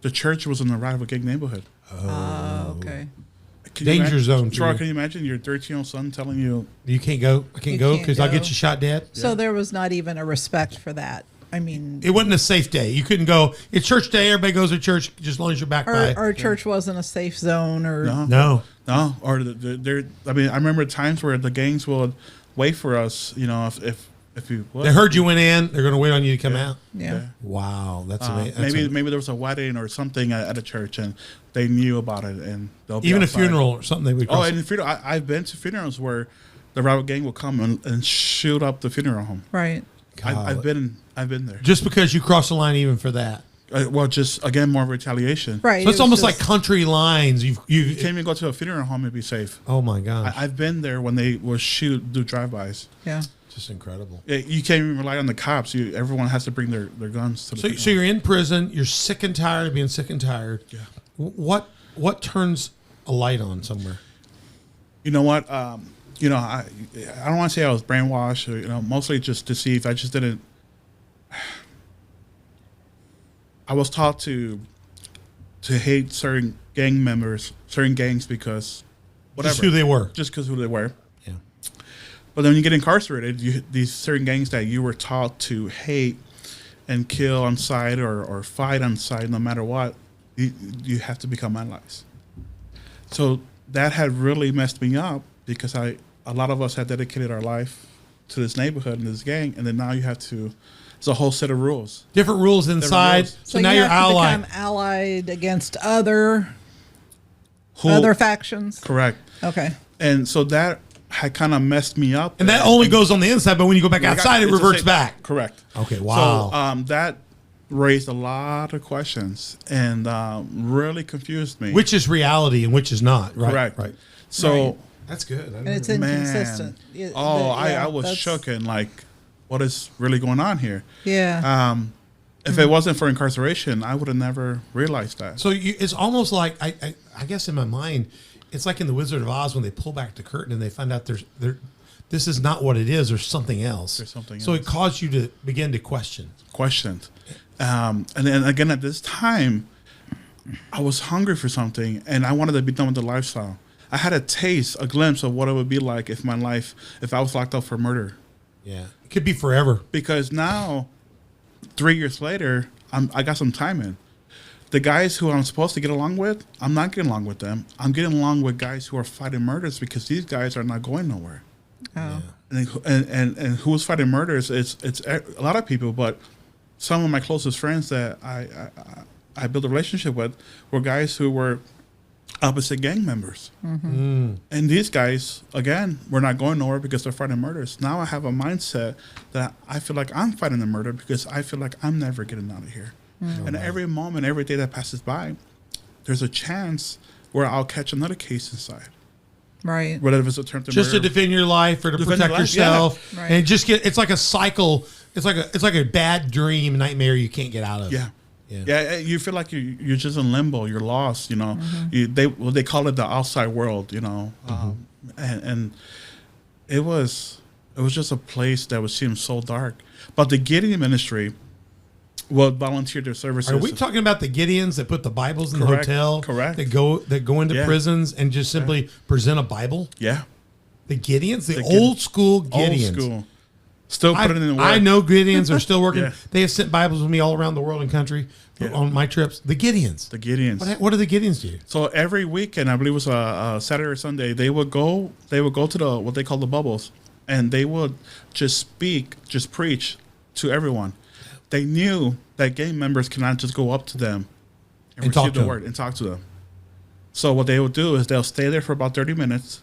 [SPEAKER 4] The church was in the rival gang neighborhood.
[SPEAKER 2] Okay.
[SPEAKER 4] Can you
[SPEAKER 1] Danger
[SPEAKER 4] imagine-
[SPEAKER 1] zone for
[SPEAKER 4] Troy,
[SPEAKER 1] you.
[SPEAKER 4] can you imagine your 13-year-old son telling you,
[SPEAKER 1] You can't go. I can't
[SPEAKER 2] You
[SPEAKER 1] go
[SPEAKER 2] can't
[SPEAKER 1] because I'll get
[SPEAKER 2] go.
[SPEAKER 1] you shot dead.
[SPEAKER 2] So there was not even a respect for that. I mean,
[SPEAKER 1] It wasn't a safe day. You couldn't go. It's church day. Everybody goes to church just as long as you're back by.
[SPEAKER 2] our church wasn't a safe zone, or
[SPEAKER 1] No.
[SPEAKER 4] no? Or I mean, I remember times where the gangs would wait for us, if you would.
[SPEAKER 1] They heard you went in. They're going to wait on you to come out.
[SPEAKER 2] yeah.
[SPEAKER 1] Wow, that's amazing.
[SPEAKER 4] Maybe there was a wedding or something at a church and they knew about it and they'll be
[SPEAKER 1] Even a
[SPEAKER 4] outside.
[SPEAKER 1] funeral or something. They would.
[SPEAKER 4] Oh,
[SPEAKER 1] cross-
[SPEAKER 4] and the funeral. I've been to funerals where the rival gang will come and shoot up the funeral home.
[SPEAKER 2] Right.
[SPEAKER 4] I've been there.
[SPEAKER 1] just because you cross the line, even for that.
[SPEAKER 4] Well, just again more retaliation.
[SPEAKER 2] Right.
[SPEAKER 1] So it's
[SPEAKER 2] it was
[SPEAKER 1] almost
[SPEAKER 2] just-
[SPEAKER 1] like country lines.
[SPEAKER 4] You
[SPEAKER 1] You.
[SPEAKER 4] can't even go to a funeral home and be safe.
[SPEAKER 1] Oh my gosh,
[SPEAKER 4] I've been there when they will do drive-bys.
[SPEAKER 2] Yeah.
[SPEAKER 1] just incredible.
[SPEAKER 4] You can't even rely on the cops. Everyone has to bring their guns to the funeral.
[SPEAKER 1] So you're in prison. You're sick and tired of being sick and tired.
[SPEAKER 4] Yeah.
[SPEAKER 1] What turns a light on somewhere?
[SPEAKER 4] You know what? I don't want to say I was brainwashed, or mostly just deceived. I just didn't. I was taught to hate certain gang members, certain gangs because whatever,
[SPEAKER 1] Just who they were.
[SPEAKER 4] just because who they were.
[SPEAKER 1] Yeah.
[SPEAKER 4] But then when you get incarcerated, these certain gangs that you were taught to hate and kill on sight or fight on sight, no matter what, you have to become allies. So that had really messed me up because a lot of us had dedicated our life to this neighborhood and this gang, and then now you have to. It's a whole set of rules.
[SPEAKER 1] Different rules inside.
[SPEAKER 4] rules.
[SPEAKER 1] So now
[SPEAKER 2] you
[SPEAKER 1] you're
[SPEAKER 2] have to
[SPEAKER 1] allied.
[SPEAKER 2] become allied against other
[SPEAKER 4] Who-
[SPEAKER 2] factions.
[SPEAKER 4] Correct.
[SPEAKER 2] Okay.
[SPEAKER 4] And so that had kind of messed me up.
[SPEAKER 1] And that only goes on the inside, but when you go back outside, it
[SPEAKER 4] It's the
[SPEAKER 1] reverts
[SPEAKER 4] same-
[SPEAKER 1] back.
[SPEAKER 4] Correct.
[SPEAKER 1] Okay, wow.
[SPEAKER 4] So that raised a lot of questions and really confused me.
[SPEAKER 1] Which is reality and which is not. Right.
[SPEAKER 4] Correct.
[SPEAKER 1] Right.
[SPEAKER 4] So,
[SPEAKER 2] Right.
[SPEAKER 1] That's good.
[SPEAKER 2] And it's
[SPEAKER 4] man,
[SPEAKER 2] inconsistent.
[SPEAKER 4] I was shook and like, what is really going on here?
[SPEAKER 2] Yeah.
[SPEAKER 4] If it wasn't for incarceration, I would have never realized that.
[SPEAKER 1] So it's almost like I guess in my mind, it's like in the Wizard of Oz when they pull back the curtain and they find out this is not what it is. There's something else.
[SPEAKER 4] There's something
[SPEAKER 1] So
[SPEAKER 4] else.
[SPEAKER 1] it caused you to begin to question.
[SPEAKER 4] Questioned. And then again, at this time, I was hungry for something and I wanted to be done with the lifestyle. I had a glimpse of what it would be like if I was locked up for murder.
[SPEAKER 1] Yeah, it could be forever.
[SPEAKER 4] Because now, 3 years later, I got some time in. The guys who I'm supposed to get along with, I'm not getting along with them. I'm getting along with guys who are fighting murders because these guys are not going nowhere.
[SPEAKER 2] Oh.
[SPEAKER 4] And who's fighting murders? It's a lot of people, but some of my closest friends that I built a relationship with were guys who were opposite gang members. And these guys, again, were not going nowhere because they're fighting murders. Now I have a mindset that I feel like I'm fighting the murder because I feel like I'm never getting out of here. And every moment, every day that passes by, there's a chance where I'll catch another case inside.
[SPEAKER 2] Right.
[SPEAKER 4] Whether it's attempted
[SPEAKER 1] Just to
[SPEAKER 4] murder.
[SPEAKER 1] defend your life or to
[SPEAKER 4] Defend
[SPEAKER 1] protect
[SPEAKER 4] your life,
[SPEAKER 1] yourself,
[SPEAKER 2] yeah. Right.
[SPEAKER 1] and it's like a cycle. It's like a bad dream, nightmare you can't get out of.
[SPEAKER 4] Yeah. Yeah, you feel like you're just in limbo. You're lost. They call it the outside world. And it was just a place that would seem so dark. But the Gideon ministry would volunteer their services.
[SPEAKER 1] Are we talking about the Gideons that put the Bibles in
[SPEAKER 4] Correct,
[SPEAKER 1] the hotel?
[SPEAKER 4] correct.
[SPEAKER 1] That go into
[SPEAKER 4] Yeah.
[SPEAKER 1] prisons and just simply present a Bible?
[SPEAKER 4] Yeah,
[SPEAKER 1] The Gideons, the
[SPEAKER 4] Gideon-
[SPEAKER 1] old school Gideons.
[SPEAKER 4] old school. Still putting in the work.
[SPEAKER 1] I know Gideons are still working.
[SPEAKER 4] Yeah.
[SPEAKER 1] They have sent Bibles with me all around the world and country
[SPEAKER 4] Yeah.
[SPEAKER 1] on my trips. The Gideons.
[SPEAKER 4] The Gideons.
[SPEAKER 1] What do the Gideons do?
[SPEAKER 4] So every weekend, I believe it was a Saturday or Sunday, they would go to the what they call the bubbles, and they would just preach to everyone. They knew that gang members cannot just go up to them
[SPEAKER 1] And talk
[SPEAKER 4] receive
[SPEAKER 1] to
[SPEAKER 4] the
[SPEAKER 1] them.
[SPEAKER 4] word and talk to them. So what they will do is they'll stay there for about 30 minutes,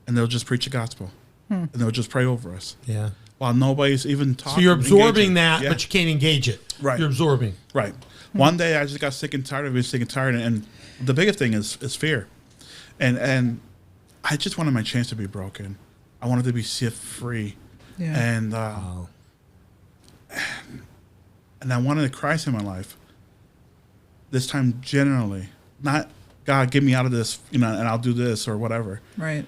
[SPEAKER 4] and they'll just preach the gospel, and they'll just pray over us
[SPEAKER 1] Yeah.
[SPEAKER 4] while nobody's even talking.
[SPEAKER 1] So you're absorbing
[SPEAKER 4] engaging.
[SPEAKER 1] that,
[SPEAKER 4] Yeah.
[SPEAKER 1] but you can't engage it.
[SPEAKER 4] Right.
[SPEAKER 1] You're absorbing.
[SPEAKER 4] Right. One day I just got sick and tired of being sick and tired, and the biggest thing is fear, and I just wanted my chains to be broken. I wanted to be set free,
[SPEAKER 2] Yeah.
[SPEAKER 4] and and I wanted Christ in my life. This time, generally, not God, get me out of this, and I'll do this or whatever.
[SPEAKER 2] Right.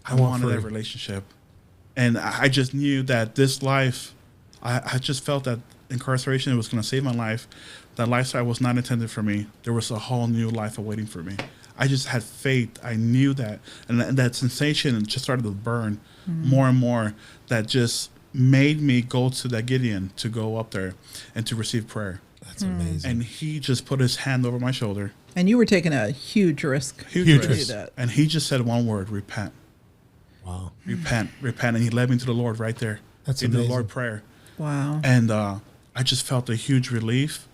[SPEAKER 4] I
[SPEAKER 1] want
[SPEAKER 4] wanted
[SPEAKER 1] free.
[SPEAKER 4] that relationship, and I just knew that this life, I just felt that incarceration was going to save my life. That lifestyle was not intended for me. There was a whole new life awaiting for me. I just had faith. I knew that, and that sensation just started to burn more and more. That just made me go to that Gideon to go up there and to receive prayer.
[SPEAKER 1] That's amazing.
[SPEAKER 4] And he just put his hand over my shoulder.
[SPEAKER 2] And you were taking a huge risk.
[SPEAKER 1] Huge
[SPEAKER 2] to
[SPEAKER 1] risk.
[SPEAKER 2] do that.
[SPEAKER 4] And he just said one word: repent.
[SPEAKER 1] Wow.
[SPEAKER 4] Repent, repent, and he led me to the Lord right there.
[SPEAKER 1] That's
[SPEAKER 4] in the
[SPEAKER 1] amazing.
[SPEAKER 4] Lord prayer,
[SPEAKER 2] Wow.
[SPEAKER 4] and I just felt a huge relief,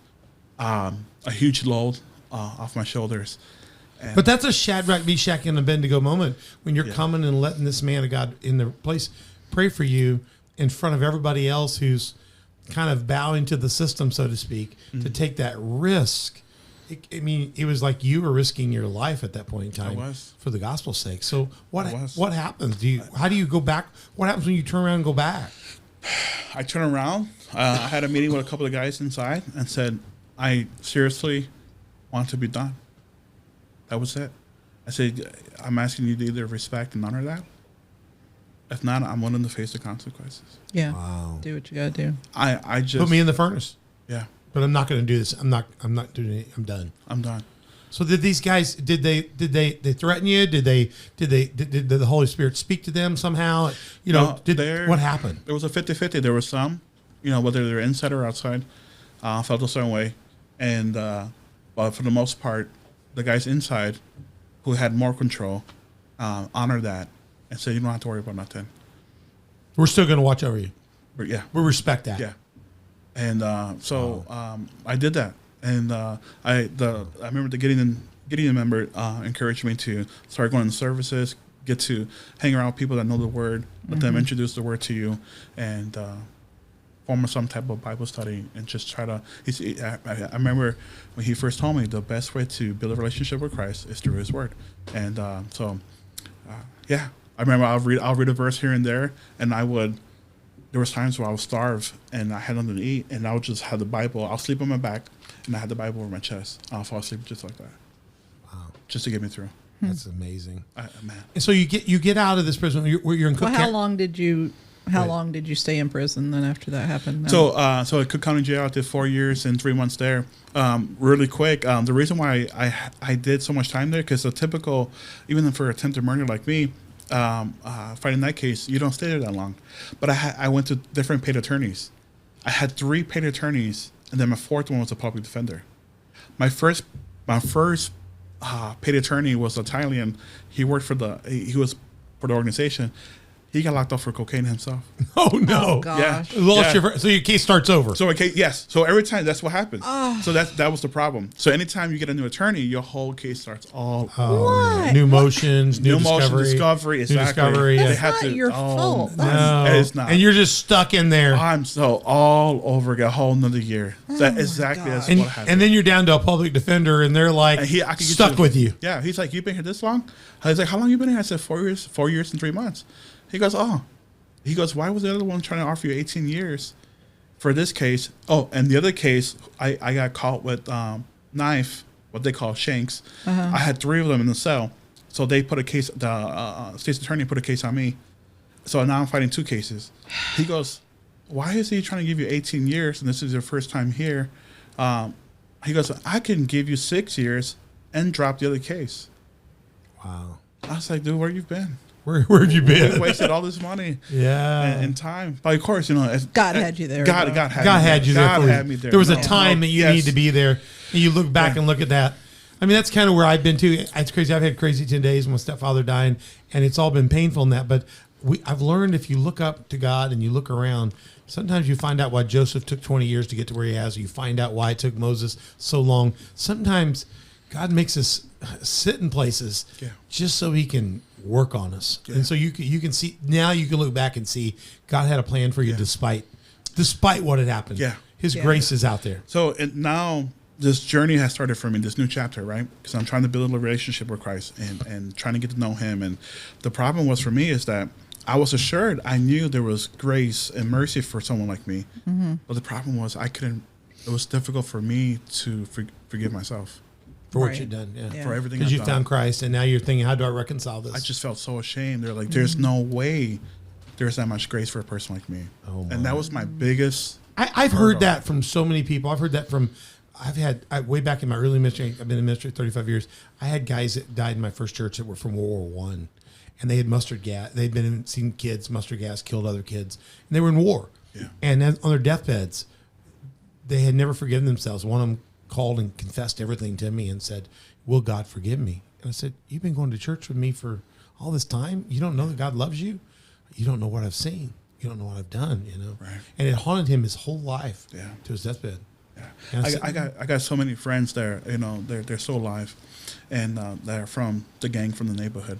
[SPEAKER 4] a huge load off my shoulders. And
[SPEAKER 1] But that's a Shadrach, Meshach, and Abednego moment when you're
[SPEAKER 4] Yeah.
[SPEAKER 1] coming and letting this man of God in the place pray for you in front of everybody else who's kind of bowing to the system, so to speak, to take that risk. It was like you were risking your life at that point in time
[SPEAKER 4] was.
[SPEAKER 1] for the gospel's sake. So
[SPEAKER 4] I was.
[SPEAKER 1] what happens? How do you go back? What happens when you turn around and go back?
[SPEAKER 4] I turned around. I had a meeting with a couple of guys inside and said, "I seriously want to be done." That was it. I said, "I'm asking you to either respect and honor that. If not, I'm willing to face the consequences."
[SPEAKER 2] Yeah.
[SPEAKER 1] Wow.
[SPEAKER 2] Do what you got to do.
[SPEAKER 4] I just
[SPEAKER 1] Put me in the furnace,
[SPEAKER 4] yeah.
[SPEAKER 1] but I'm not going to do this. I'm not doing it. I'm done.
[SPEAKER 4] I'm done.
[SPEAKER 1] So did these guys? Did they threaten you? Did the Holy Spirit speak to them somehow?
[SPEAKER 4] No,
[SPEAKER 1] What happened?
[SPEAKER 4] There was a 50-50. There were some, whether they're inside or outside, felt a certain way, and but for the most part, the guys inside, who had more control, honored that and said, "You don't have to worry about nothing."
[SPEAKER 1] We're still going to watch over you.
[SPEAKER 4] But yeah,
[SPEAKER 1] We respect that.
[SPEAKER 4] yeah, and so I did that, and I remember the Gideon member encouraged me to start going to services, get to hang around people that know the word, let them introduce the word to you, and form some type of Bible study, and just try to. I remember when he first told me the best way to build a relationship with Christ is through His Word, and yeah, I remember I'll read a verse here and there, and there was times where I would starve and I had nothing to eat, and I would just have the Bible. I'll sleep on my back, and I had the Bible over my chest. I'll fall asleep just like that. Wow. Just to get me through.
[SPEAKER 1] That's amazing.
[SPEAKER 4] Man.
[SPEAKER 1] And so you get out of this prison. You're in Cook
[SPEAKER 2] Well, how
[SPEAKER 1] County.
[SPEAKER 2] long did you stay in prison then after that happened?
[SPEAKER 4] So at Cook County Jail, I did 4 years and 3 months there. Really quick, the reason why I did so much time there, because the typical, even for attempted murder like me, fighting that case, you don't stay there that long. But I went to different paid attorneys. I had 3 paid attorneys, and then my 4th one was a public defender. My first paid attorney was Italian. He worked for he was for the organization. He got locked up for cocaine himself.
[SPEAKER 1] Oh no!
[SPEAKER 2] Oh, gosh.
[SPEAKER 4] Yeah.
[SPEAKER 1] So your case starts over.
[SPEAKER 4] So yes. So every time that's what happens. So that was the problem. So anytime you get a new attorney, your whole case starts all
[SPEAKER 2] What?
[SPEAKER 1] New motions, new
[SPEAKER 4] motion
[SPEAKER 1] discovery,
[SPEAKER 4] discovery. Exactly.
[SPEAKER 1] New discovery.
[SPEAKER 4] They
[SPEAKER 1] Yeah.
[SPEAKER 2] That's
[SPEAKER 4] have
[SPEAKER 2] not
[SPEAKER 4] to-
[SPEAKER 2] your fault. That's-
[SPEAKER 1] No,
[SPEAKER 4] It's not.
[SPEAKER 1] and you're just stuck in there.
[SPEAKER 4] I'm so all over again, a whole another year. That exactly that's
[SPEAKER 2] God.
[SPEAKER 1] And,
[SPEAKER 4] what happened.
[SPEAKER 1] and then you're down to a public defender, and they're like
[SPEAKER 4] And I could get
[SPEAKER 1] stuck with you.
[SPEAKER 4] Yeah, he's like, "You've been here this long?" I was like, "How long you been here?" I said, 4 years, 4 years and 3 months. He goes, "Oh." He goes, "Why was the other one trying to offer you 18 years for this case?" Oh, and the other case, I got caught with knife, what they call shanks. I had 3 of them in the cell. So they put a case, the state's attorney put a case on me. So now I'm fighting 2 cases. He goes, "Why is he trying to give you 18 years and this is your first time here?" He goes, "I can give you 6 years and drop the other case."
[SPEAKER 1] Wow,
[SPEAKER 4] I was like, "Dude, where you been?
[SPEAKER 1] where have you
[SPEAKER 4] We
[SPEAKER 1] been?
[SPEAKER 4] wasted all this money
[SPEAKER 1] Yeah,
[SPEAKER 4] and time." But of course,
[SPEAKER 2] God had you there.
[SPEAKER 4] God
[SPEAKER 2] though.
[SPEAKER 4] had
[SPEAKER 1] you there.
[SPEAKER 4] God
[SPEAKER 1] for
[SPEAKER 4] had
[SPEAKER 1] you.
[SPEAKER 4] me there.
[SPEAKER 1] There was a
[SPEAKER 4] No,
[SPEAKER 1] time
[SPEAKER 4] no,
[SPEAKER 1] that you
[SPEAKER 4] yes.
[SPEAKER 1] need to be there, and you look back
[SPEAKER 4] Yeah.
[SPEAKER 1] and look at that. I mean, that's kind of where I've been too. It's crazy. I've had crazy 10 days with my stepfather dying, and it's all been painful in that. But I've learned if you look up to God and you look around, sometimes you find out why Joseph took 20 years to get to where he has. Or you find out why it took Moses so long. Sometimes God makes us sit in places just so he can work on us. Yeah. And so you can see, now you can look back and see God had a plan for you despite what had happened.
[SPEAKER 4] Yeah.
[SPEAKER 1] His grace is out there.
[SPEAKER 4] So now this journey has started for me, this new chapter, right? Because I'm trying to build a relationship with Christ and trying to get to know him. And the problem was for me is that I was assured, I knew there was grace and mercy for someone like me. Mm-hmm. But the problem was it was difficult for me to forgive myself.
[SPEAKER 1] For what you've done,
[SPEAKER 4] for everything
[SPEAKER 1] because you found Christ, and now you're thinking, how do I reconcile this?
[SPEAKER 4] I just felt so ashamed. They're like, there's no way there's that much grace for a person like me. Oh, and that was my biggest.
[SPEAKER 1] I've heard that from so many people. I've heard that from. Way back in my early ministry. I've been in ministry 35 years. I had guys that died in my first church that were from World War I, and they had mustard gas. They'd seen kids mustard gas killed other kids, and they were in war.
[SPEAKER 4] Yeah.
[SPEAKER 1] And on their deathbeds, they had never forgiven themselves. One of them called and confessed everything to me and said, "Will God forgive me?" And I said, "You've been going to church with me for all this time. You don't know that God loves you. You don't know what I've seen. You don't know what I've done. You know."
[SPEAKER 4] Right.
[SPEAKER 1] And it haunted him his whole life.
[SPEAKER 4] Yeah.
[SPEAKER 1] To his deathbed.
[SPEAKER 4] Yeah. I got so many friends there. You know, they're still alive, and they're from the gang from the neighborhood,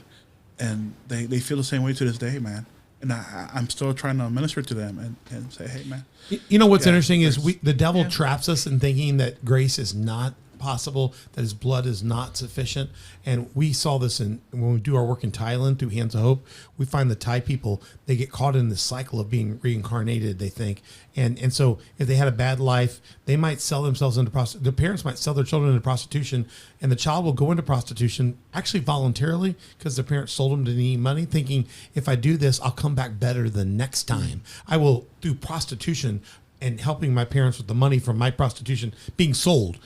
[SPEAKER 4] and they feel the same way to this day, man. And I'm still trying to minister to them and say, hey, man.
[SPEAKER 1] You know what's interesting is the devil traps us in thinking that grace is not possible, that his blood is not sufficient. And we saw this when we do our work in Thailand through Hands of Hope. We find the Thai people, they get caught in this cycle of being reincarnated, they think. And so if they had a bad life, they might sell themselves into prostitution. The parents might sell their children into prostitution, and the child will go into prostitution actually voluntarily because the parents sold them to need money, thinking, if I do this, I'll come back better the next time. I will, through prostitution and helping my parents with the money from my prostitution being sold,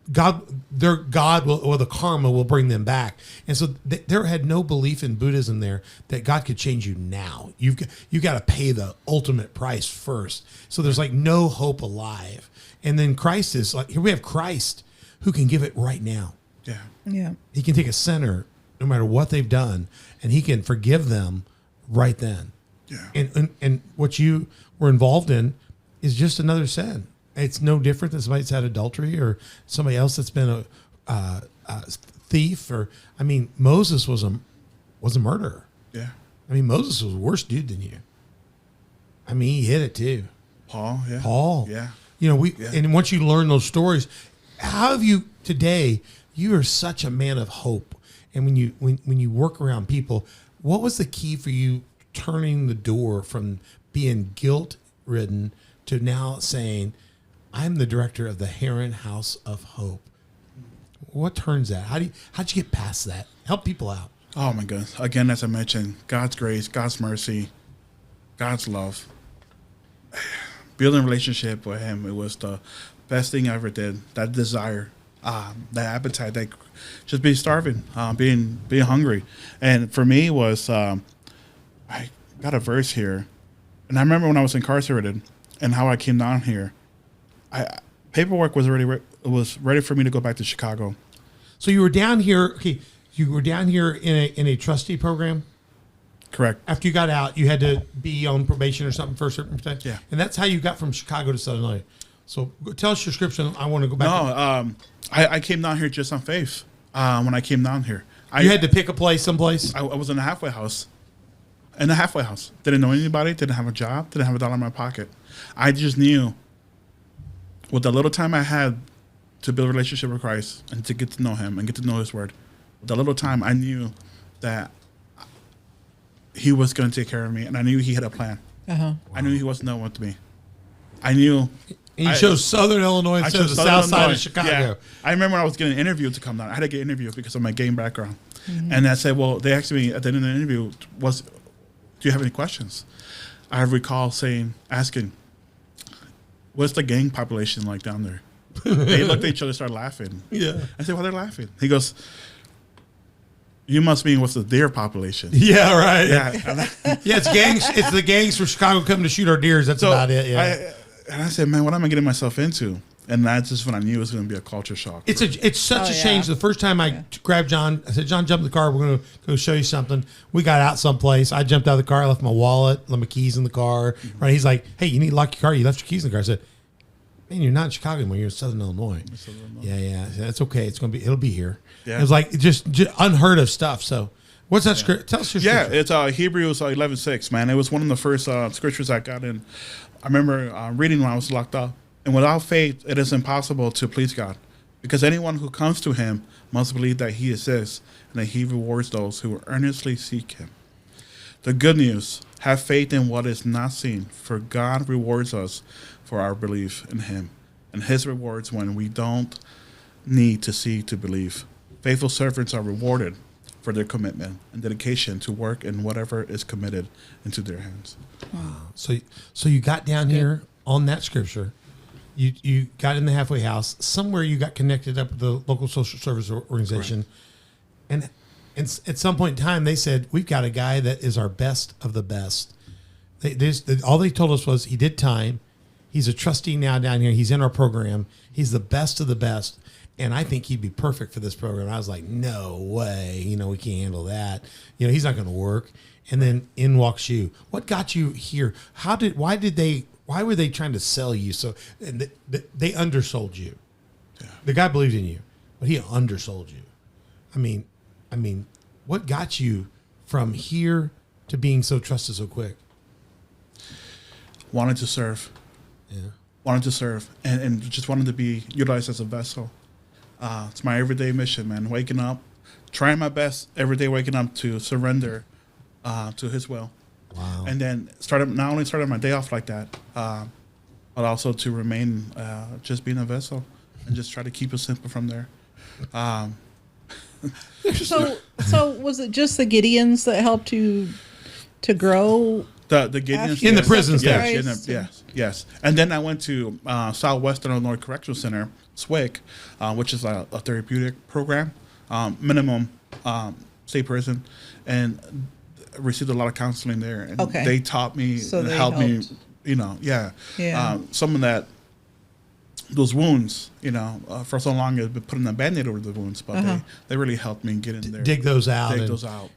[SPEAKER 1] their God will, or the karma will bring them back. And so there had no belief in Buddhism there that God could change you now. You've got to pay the ultimate price first. So there's like no hope alive. And then Christ is like, here we have Christ who can give it right now.
[SPEAKER 4] Yeah.
[SPEAKER 2] Yeah.
[SPEAKER 1] He can take a sinner, no matter what they've done, and he can forgive them right then.
[SPEAKER 4] Yeah.
[SPEAKER 1] And what you were involved in is just another sin. It's no different than somebody that's had adultery or somebody else that's been a thief. Or, I mean, Moses was a murderer.
[SPEAKER 4] Yeah.
[SPEAKER 1] I mean, Moses was a worse dude than you. I mean, he hit it too.
[SPEAKER 4] Paul.
[SPEAKER 1] Yeah. You know, and once you learn those stories, how have you today? You are such a man of hope. And when you work around people, what was the key for you turning the door from being guilt-ridden to now saying, I'm the director of the Heron House of Hope? What turns that? How'd you get past that? Help people out.
[SPEAKER 4] Oh my goodness. Again, as I mentioned, God's grace, God's mercy, God's love. Building a relationship with him, it was the best thing I ever did. That desire, that appetite, that just being starving, being hungry. And for me was, I got a verse here. And I remember when I was incarcerated and how I came down here. Paperwork was ready for me to go back to Chicago.
[SPEAKER 1] So you were down here. Okay, you were down here in a trustee program.
[SPEAKER 4] Correct.
[SPEAKER 1] After you got out, you had to be on probation or something for a certain time.
[SPEAKER 4] Yeah.
[SPEAKER 1] And that's how you got from Chicago to Southern Illinois. So tell us your scripture. I want to go back.
[SPEAKER 4] No, I came down here just on faith. When I came down here,
[SPEAKER 1] you had to pick a place, someplace.
[SPEAKER 4] I was in a halfway house. In a halfway house, didn't know anybody, didn't have a job, didn't have $1 in my pocket. I just knew, with the little time I had to build a relationship with Christ and to get to know him and get to know his word, with the little time I knew that he was going to take care of me, and I knew he had a plan.
[SPEAKER 2] Uh-huh.
[SPEAKER 4] I knew he wasn't done with me. I knew.
[SPEAKER 1] And you chose Southern Illinois instead of the south side of Chicago.
[SPEAKER 4] Yeah. I remember when I was getting an interview to come down. I had to get an interview because of my game background. Mm-hmm. And I said, well, they asked me at the end of the interview, do you have any questions? I recall asking, what's the gang population like down there? They looked at each other, started laughing.
[SPEAKER 1] Yeah.
[SPEAKER 4] I said, why they're laughing? He goes, you must mean what's the deer population?
[SPEAKER 1] Yeah, right.
[SPEAKER 4] Yeah.
[SPEAKER 1] Yeah, it's gangs. It's the gangs from Chicago coming to shoot our deers. That's about it. Yeah.
[SPEAKER 4] I said, man, what am I getting myself into? And that's just when I knew it was going to be a culture shock.
[SPEAKER 1] It's such a change. The first time I grabbed John, I said, John, jump in the car. We're going to go show you something. We got out someplace. I jumped out of the car. I left my wallet, left my keys in the car. Mm-hmm. Right? He's like, hey, you need to lock your car. You left your keys in the car. I said, Man, you're not in Chicago anymore. You're in Southern Illinois. Yeah. That's okay. It'll be here.
[SPEAKER 4] Yeah.
[SPEAKER 1] It's like just unheard of stuff. So, what's that script? Tell us your
[SPEAKER 4] Yeah,
[SPEAKER 1] scripture.
[SPEAKER 4] it's Hebrews 11:6, man. It was one of the first scriptures I got in. I remember reading when I was locked up. And without faith, it is impossible to please God, because anyone who comes to Him must believe that He exists and that He rewards those who earnestly seek Him. The good news: have faith in what is not seen, for God rewards us for our belief in Him, and His rewards when we don't need to see to believe. Faithful servants are rewarded for their commitment and dedication to work in whatever is committed into their hands.
[SPEAKER 1] So you got down here on that scripture. You got in the halfway house. Somewhere you got connected up with the local social service organization. And at some point in time, they said, we've got a guy that is our best of the best. All they told us was he did time. He's a trustee now down here. He's in our program. He's the best of the best. And I think he'd be perfect for this program. I was like, no way. We can't handle that. He's not going to work. And then in walks you. What got you here? Why were they trying to sell you? So and they undersold you. Yeah. The guy believed in you, but he undersold you. I mean, what got you from here to being so trusted so quick?
[SPEAKER 4] Wanted to serve.
[SPEAKER 1] Yeah.
[SPEAKER 4] Wanted to serve and just wanted to be utilized as a vessel. It's my everyday mission, man. Waking up, trying my best every day, waking up to surrender to His will.
[SPEAKER 1] Wow.
[SPEAKER 4] And then not only started my day off like that, but also to remain just being a vessel and just try to keep it simple from there.
[SPEAKER 2] So was it just the Gideons that helped you to grow?
[SPEAKER 4] The Gideons
[SPEAKER 1] in the prison stage.
[SPEAKER 4] Yes. And then I went to Southwestern Illinois Correctional Center, SWIC, which is a therapeutic program, minimum state prison, and received a lot of counseling there. And they taught me and helped me, some of that, those wounds, for so long I've been putting a Band-Aid over the wounds, but they really helped me get in there.
[SPEAKER 1] Dig those out.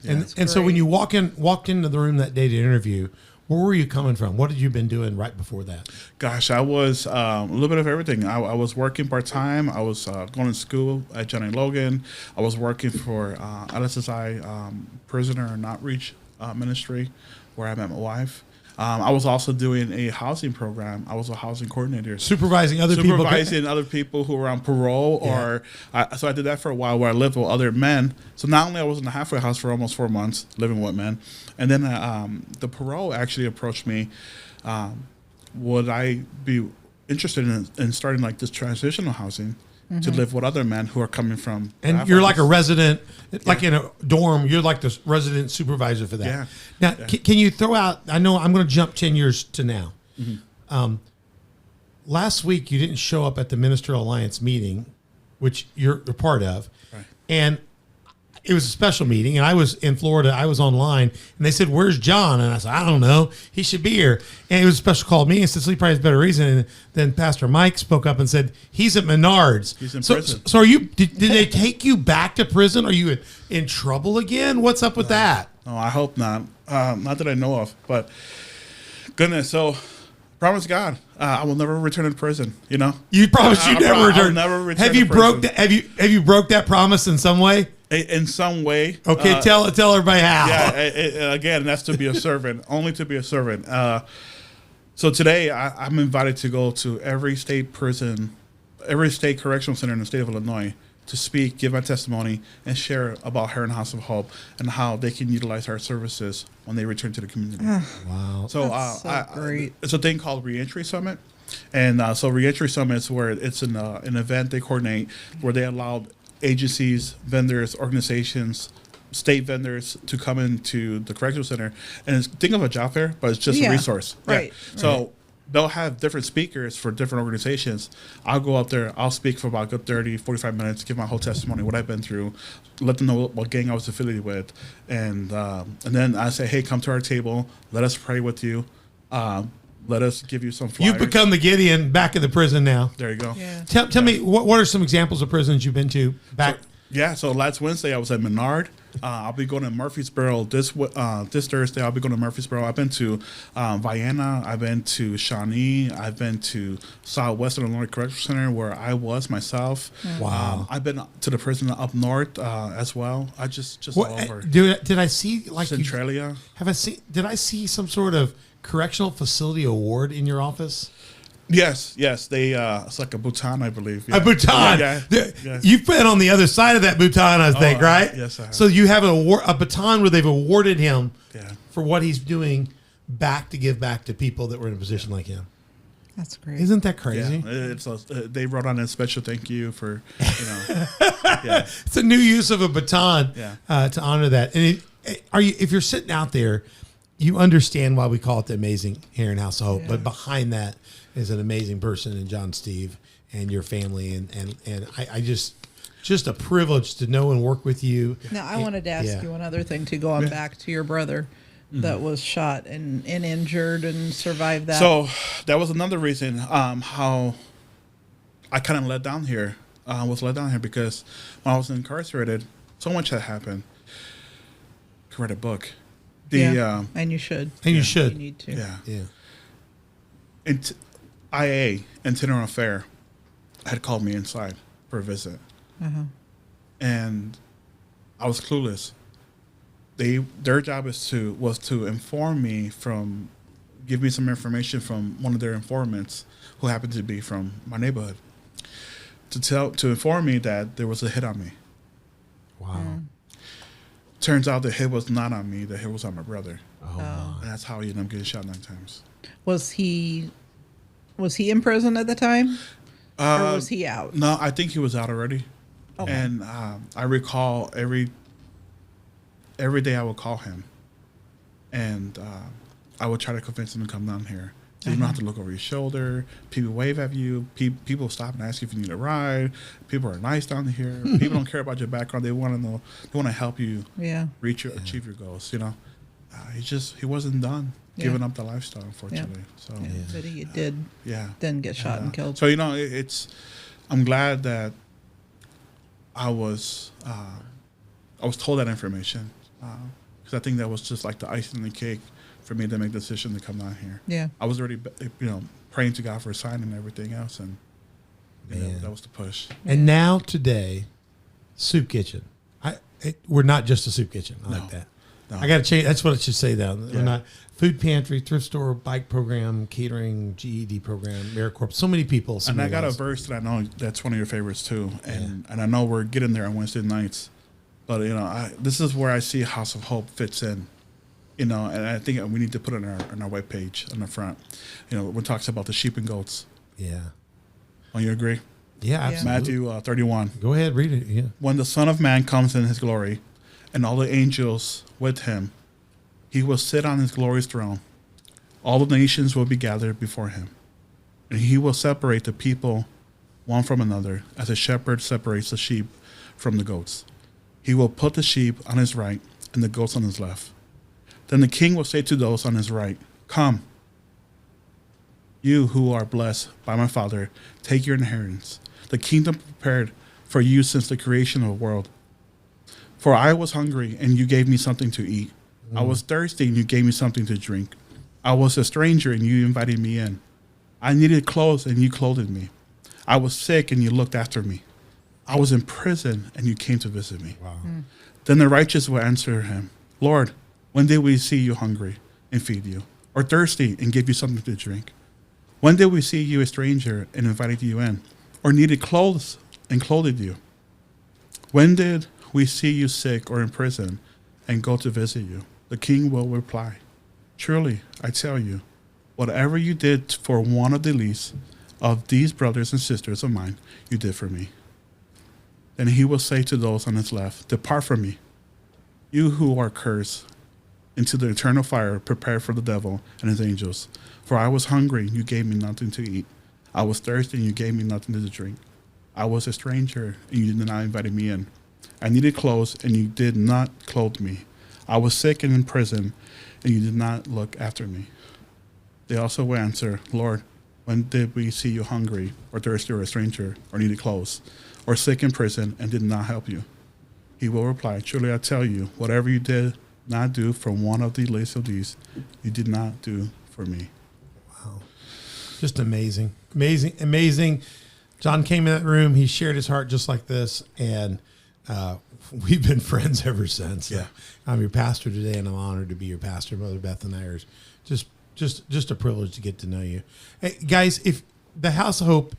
[SPEAKER 4] Yeah.
[SPEAKER 1] And so when you walked into the room that day to interview, where were you coming from? What had you been doing right before that?
[SPEAKER 4] Gosh, I was a little bit of everything. I was working part-time. I was going to school at Johnny Logan. I was working for LSSI Prisoner and Outreach Ministry, where I met my wife. I was also doing a housing program. I was a housing coordinator.
[SPEAKER 1] Supervising other
[SPEAKER 4] people who were on parole. So I did that for a while, where I lived with other men. So not only I was in the halfway house for almost 4 months, living with men, and then the parole actually approached me. Would I be interested in starting like this transitional housing to live with other men who are coming from?
[SPEAKER 1] And you're like a resident, like in a dorm. You're like the resident supervisor for that.
[SPEAKER 4] Yeah.
[SPEAKER 1] Now, can you throw out? I know I'm going to jump 10 years to now. Last week you didn't show up at the Ministerial Alliance meeting, which you're a part of,
[SPEAKER 4] Right.
[SPEAKER 1] and it was a special meeting. And I was in Florida. I was online, and they said, "Where's John?" And I said, "I don't know. He should be here." And it was a special call meeting. So he probably has a better reason. And then Pastor Mike spoke up and said, "He's at Menards."
[SPEAKER 4] He's in prison.
[SPEAKER 1] So are you? Did they take you back to prison? Are you in trouble again? What's up with that?
[SPEAKER 4] No, I hope not. Not that I know of, but goodness. So, promise God, I will never return to prison.
[SPEAKER 1] You promised you never return.
[SPEAKER 4] I'll never return.
[SPEAKER 1] Have you
[SPEAKER 4] to
[SPEAKER 1] broke?
[SPEAKER 4] prison.
[SPEAKER 1] Have you broke that promise in some way?
[SPEAKER 4] In some way.
[SPEAKER 1] Okay, tell everybody how.
[SPEAKER 4] Yeah. Again, that's to be a servant. Only to be a servant. So today, I'm invited to go to every state prison, every state correctional center in the state of Illinois, to speak, give my testimony, and share about Heron House of Hope and how they can utilize our services when they return to the community.
[SPEAKER 1] Wow.
[SPEAKER 4] So,
[SPEAKER 2] That's so great.
[SPEAKER 4] It's a thing called Reentry Summit. And so Reentry Summit is where it's an event they coordinate where they allow agencies, vendors, organizations, state vendors to come into the correctional center. And think of a job fair, but it's just a resource.
[SPEAKER 2] Right.
[SPEAKER 4] So they'll have different speakers for different organizations. I'll go up there. I'll speak for about a good 30, 45 minutes, give my whole testimony, what I've been through, let them know what gang I was affiliated with. And then I say, hey, come to our table. Let us pray with you. Let us give you some flyers.
[SPEAKER 1] You've become the Gideon back in the prison now.
[SPEAKER 4] There you go.
[SPEAKER 2] Yeah.
[SPEAKER 1] Tell me, what are some examples of prisons you've been to back?
[SPEAKER 4] Yeah, so last Wednesday I was at Menard. I'll be going to Murfreesboro this Thursday. I'll be going to Murfreesboro. I've been to Vienna. I've been to Shawnee. I've been to Southwestern Illinois Correctional Center where I was myself.
[SPEAKER 1] Wow.
[SPEAKER 4] I've been to the prison up north as well. I just
[SPEAKER 1] What,
[SPEAKER 4] all over.
[SPEAKER 1] did I see like you,
[SPEAKER 4] Centralia.
[SPEAKER 1] have I seen? Did I see some sort of correctional facility award in your office?
[SPEAKER 4] Yes. They it's like a Bhutan, I believe.
[SPEAKER 1] A Bhutan.
[SPEAKER 4] Yeah.
[SPEAKER 1] You've been on the other side of that Bhutan, I think, right?
[SPEAKER 4] yes, I have.
[SPEAKER 1] So you have a baton where they've awarded him
[SPEAKER 4] Yeah.
[SPEAKER 1] for what he's doing back to give back to people that were in a position like him.
[SPEAKER 2] That's great.
[SPEAKER 1] Isn't that
[SPEAKER 4] Yeah,
[SPEAKER 1] crazy?
[SPEAKER 4] they wrote on a special thank you for, yeah.
[SPEAKER 1] It's a new use of a baton
[SPEAKER 4] Yeah.
[SPEAKER 1] to honor that. And if you're sitting out there, you understand why we call it the Amazing Heron House of Hope.
[SPEAKER 2] Yeah.
[SPEAKER 1] But behind that is an amazing person in John Steve and your family. And I just a privilege to know and work with you.
[SPEAKER 2] Now, I wanted to ask
[SPEAKER 1] Yeah.
[SPEAKER 2] you another thing too, going back to your brother that was shot and injured and survived that.
[SPEAKER 4] So that was another reason how I kind of let down here. Was let down here because when I was incarcerated, so much had happened. Could write a book.
[SPEAKER 2] And you should.
[SPEAKER 1] And you
[SPEAKER 2] You
[SPEAKER 1] should.
[SPEAKER 2] need to.
[SPEAKER 1] Yeah.
[SPEAKER 4] IA, Itinerant Affair, had called me inside for a visit. And I was clueless. Their job was to inform me give me some information from one of their informants who happened to be from my neighborhood to inform me that there was a hit on me.
[SPEAKER 1] Wow.
[SPEAKER 4] Turns out the hit was not on me. The hit was on my brother.
[SPEAKER 1] Oh.
[SPEAKER 4] And that's how he ended up getting shot 9 times.
[SPEAKER 2] Was he in prison at the time, or was he out?
[SPEAKER 4] No, I think he was out already.
[SPEAKER 2] Okay.
[SPEAKER 4] And I recall every day I would call him, and I would try to convince him to come down here. So you don't have to look over your shoulder. People wave at you. People stop and ask you if you need a ride. People are nice down here. People don't care about your background. They want to know. They want to help you
[SPEAKER 2] Yeah.
[SPEAKER 4] achieve your goals. You know, he wasn't done giving up the lifestyle, unfortunately. So
[SPEAKER 2] Yeah. But he did
[SPEAKER 4] yeah.
[SPEAKER 2] then get shot and killed.
[SPEAKER 4] So I'm glad that I was told that information because I think that was just like the icing on the cake for me to make the decision to come down here.
[SPEAKER 2] Yeah.
[SPEAKER 4] I was already praying to God for a sign and everything else, and
[SPEAKER 1] Man.
[SPEAKER 4] that was the push.
[SPEAKER 1] And now today, Soup Kitchen. We're not just a soup kitchen. I like that.
[SPEAKER 4] No.
[SPEAKER 1] I got to change. That's what it should say now. We're
[SPEAKER 4] Yeah.
[SPEAKER 1] not food pantry, thrift store, bike program, catering, GED program, AmeriCorp. So many people. So
[SPEAKER 4] And I
[SPEAKER 1] many
[SPEAKER 4] got a
[SPEAKER 1] lives.
[SPEAKER 4] verse that I know that's one of your favorites too, and I know we're getting there on Wednesday nights, but this is where I see House of Hope fits in, and I think we need to put it on our webpage on the front, when it talks about the sheep and goats.
[SPEAKER 1] Yeah.
[SPEAKER 4] Do you agree?
[SPEAKER 1] Yeah, absolutely.
[SPEAKER 4] Matthew 31.
[SPEAKER 1] Go ahead, read it. Yeah.
[SPEAKER 4] When the Son of Man comes in his glory, and all the angels with him, he will sit on his glorious throne. All the nations will be gathered before him, and he will separate the people one from another, as a shepherd separates the sheep from the goats. He will put the sheep on his right and the goats on his left. Then the king will say to those on his right, "Come, you who are blessed by my Father, take your inheritance, the kingdom prepared for you since the creation of the world. For I was hungry, and you gave me something to eat. I was thirsty, and you gave me something to drink. I was a stranger, and you invited me in. I needed clothes, and you clothed me. I was sick, and you looked after me. I was in prison, and you came to visit me."
[SPEAKER 1] Wow.
[SPEAKER 4] Then the righteous will answer him, "Lord, when did we see you hungry and feed you, or thirsty and give you something to drink? When did we see you a stranger and invited you in, or needed clothes and clothed you? When did we see you sick or in prison and go to visit you?" The king will reply, "Truly, I tell you, whatever you did for one of the least of these brothers and sisters of mine, you did for me." Then he will say to those on his left, "Depart from me, you who are cursed, into the eternal fire prepared for the devil and his angels. For I was hungry, and you gave me nothing to eat. I was thirsty, and you gave me nothing to drink. I was a stranger, and you did not invite me in. I needed clothes, and you did not clothe me. I was sick and in prison, and you did not look after me." They also will answer, "Lord, when did we see you hungry, or thirsty, or a stranger, or needed clothes, or sick in prison, and did not help you?" He will reply, truly I tell you, whatever you did not do from one of the least of these, you did not do for me.
[SPEAKER 1] Just amazing, amazing, amazing. John came in that room. He shared his heart just like this, and we've been friends ever since.
[SPEAKER 4] Yeah.
[SPEAKER 1] I'm your pastor today, and I'm honored to be your pastor. Mother Beth and I are just a privilege to get to know you. Hey, guys, if the House of Hope,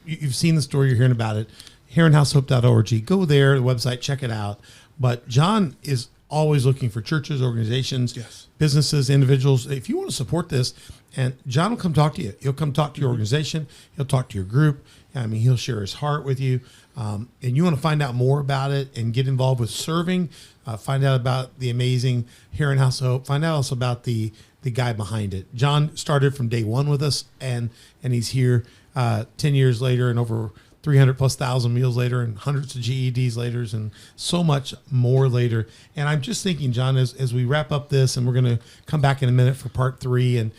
[SPEAKER 1] you've seen the story, you're hearing about it, HeronHouseHope.org. Go there, the website, check it out. But John is always looking for churches, organizations,
[SPEAKER 4] Yes.
[SPEAKER 1] businesses, individuals. If you want to support this, and John will come talk to you. He'll come talk to your organization. He'll talk to your group. I mean, he'll share his heart with you. And you want to find out more about it and get involved with serving, find out about the amazing Heron House of Hope, find out also about the guy behind it. John started from day one with us, and he's here 10 years later and over 300,000+ meals later and hundreds of GEDs later and so much more later. And I'm just thinking, John, as we wrap up this, and we're going to come back in a minute for part 3, and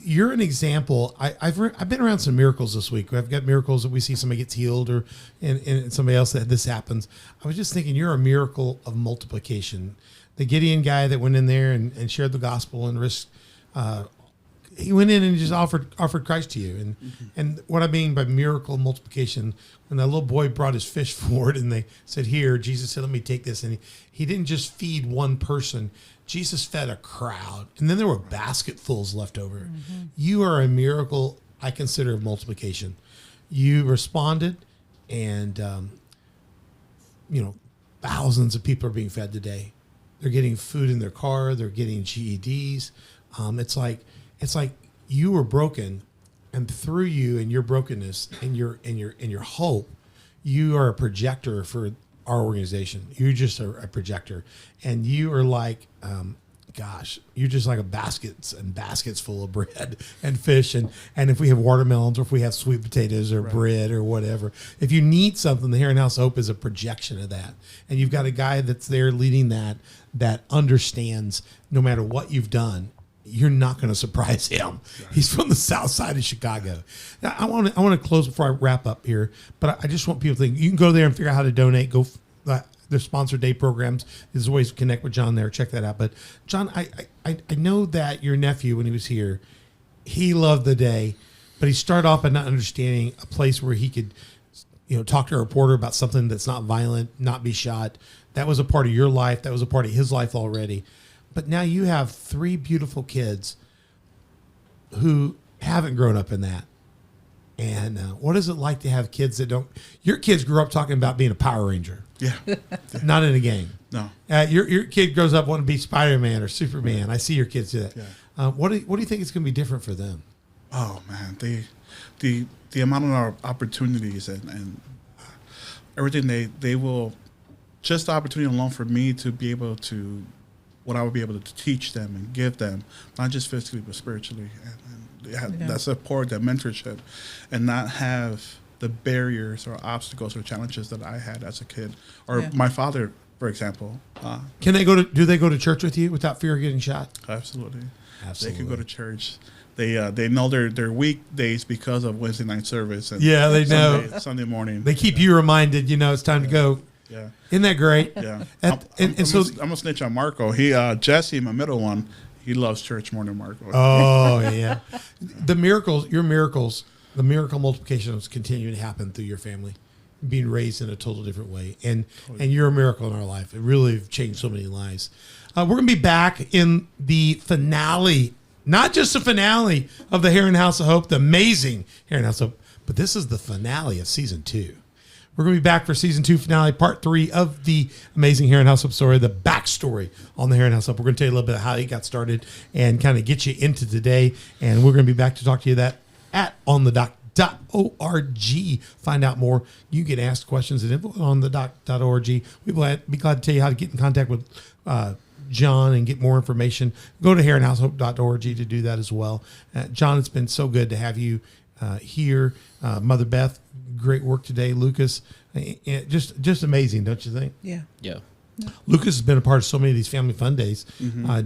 [SPEAKER 1] you're an example. I've been around some miracles this week. I've got miracles that we see somebody gets healed, or and somebody else that this happens. I was just thinking, you're a miracle of multiplication. The Gideon guy that went in there and shared the gospel and risked, he went in and just offered Christ to you. And what I mean by miracle multiplication, when that little boy brought his fish forward and they said, "Here," Jesus said, "Let me take this," and he didn't just feed one person. Jesus fed a crowd, and then there were basketfuls left over. Mm-hmm. You are a miracle, I consider, of multiplication. You responded, and thousands of people are being fed today. They're getting food in their car. They're getting GEDs. It's like you were broken, and through you and your brokenness and your hope, you are a projector for our organization. You're just a projector, and you are like, you're just like baskets and baskets full of bread and fish, and if we have watermelons or if we have sweet potatoes or bread or whatever, if you need something, the Heron House Hope is a projection of that, and you've got a guy that's there leading that understands no matter what you've done, you're not going to surprise him. He's from the south side of Chicago. Now, I want to close before I wrap up here, but I just want people to think you can go there and figure out how to donate. Go their sponsored day programs. There's ways to connect with John there. Check that out. But John, I know that your nephew, when he was here, he loved the day, but he started off by not understanding a place where he could, talk to a reporter about something that's not violent, not be shot. That was a part of your life. That was a part of his life already. But now you have 3 beautiful kids who haven't grown up in that. And what is it like to have kids that don't? Your kids grew up talking about being a Power Ranger.
[SPEAKER 4] Yeah.
[SPEAKER 1] Not in a game.
[SPEAKER 4] No.
[SPEAKER 1] Your kid grows up wanting to be Spider-Man or Superman. I see your kids do that.
[SPEAKER 4] Yeah.
[SPEAKER 1] What do you think is going to be different for them?
[SPEAKER 4] Oh man, the amount of opportunities and everything they will, just the opportunity alone for me to be able to, what I would be able to teach them and give them, not just physically but spiritually, and that support, that mentorship, and not have the barriers or obstacles or challenges that I had as a kid, or my father, for example.
[SPEAKER 1] Do they go to church with you without fear of getting shot?
[SPEAKER 4] Absolutely.
[SPEAKER 1] Absolutely.
[SPEAKER 4] They can go to church. They know their weekdays because of Wednesday night service. And
[SPEAKER 1] they know
[SPEAKER 4] Sunday morning.
[SPEAKER 1] They keep you reminded. It's time to go.
[SPEAKER 4] Yeah.
[SPEAKER 1] Isn't that great?
[SPEAKER 4] Yeah.
[SPEAKER 1] I'm
[SPEAKER 4] gonna snitch on Marco. Jesse, my middle one, he loves church more than Marco.
[SPEAKER 1] Oh yeah. Your miracles, the miracle multiplication is continuing to happen through your family, being raised in a total different way, and you're a miracle in our life. It really changed so many lives. We're gonna be back in the finale, not just the finale of the Heron House of Hope, the amazing Heron House of Hope, but this is the finale of season 2. We're going to be back for season 2 finale, part 3 of the amazing Heron House Up story, the backstory on the Heron House Up. We're going to tell you a little bit of how it got started and kind of get you into today. And we're going to be back to talk to you that at onthedoc.org. Find out more. You can ask questions at onthedoc.org. We'll be glad to tell you how to get in contact with John and get more information. Go to heronhousehope.org to do that as well. John, it's been so good to have you here. Mother Beth, great work today. Lucas, just amazing, don't you think?
[SPEAKER 2] Yeah.
[SPEAKER 3] Yeah.
[SPEAKER 1] Lucas has been a part of so many of these family fun days,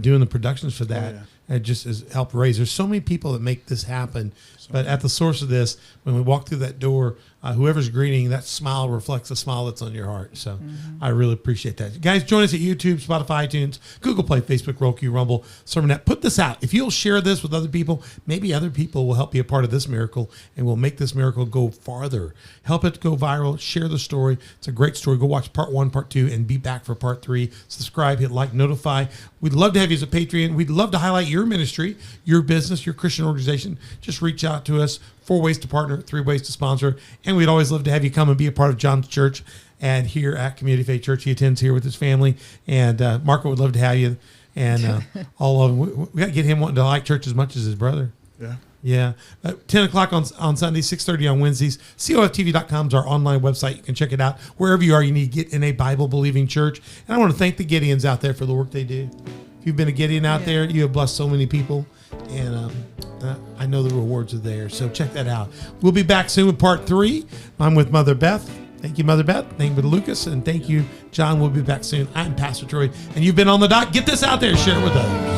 [SPEAKER 1] doing the productions for that.
[SPEAKER 4] yeah.
[SPEAKER 1] And just has helped raise. There's so many people that make this happen. But at the source of this, when we walk through that door, whoever's greeting, that smile reflects the smile that's on your heart. So I really appreciate that. Guys, join us at YouTube, Spotify, iTunes, Google Play, Facebook, Roku, Rumble, Sermonette. Put this out. If you'll share this with other people, maybe other people will help be a part of this miracle and will make this miracle go farther. Help it go viral. Share the story. It's a great story. Go watch part 1, part 2, and be back for part 3. Subscribe, hit like, notify. We'd love to have you as a Patreon. We'd love to highlight your ministry, your business, your Christian organization. Just reach out to us. 4 ways to partner, 3 ways to sponsor. And we'd always love to have you come and be a part of John's church and here at Community Faith Church. He attends here with his family. And Marco would love to have you. And all of them. We got to get him wanting to like church as much as his brother.
[SPEAKER 4] Yeah.
[SPEAKER 1] Yeah. 10 o'clock on Sundays, 6:30 on Wednesdays. COFTV.com is our online website. You can check it out. Wherever you are, you need to get in a Bible-believing church. And I want to thank the Gideons out there for the work they do. If you've been a Gideon out there, you have blessed so many people. And I know the rewards are there. So check that out. We'll be back soon with part 3. I'm with Mother Beth. Thank you, Mother Beth. Thank you, Lucas. And thank you, John. We'll be back soon. I'm Pastor Troy. And you've been on the dot. Get this out there. Share it with others.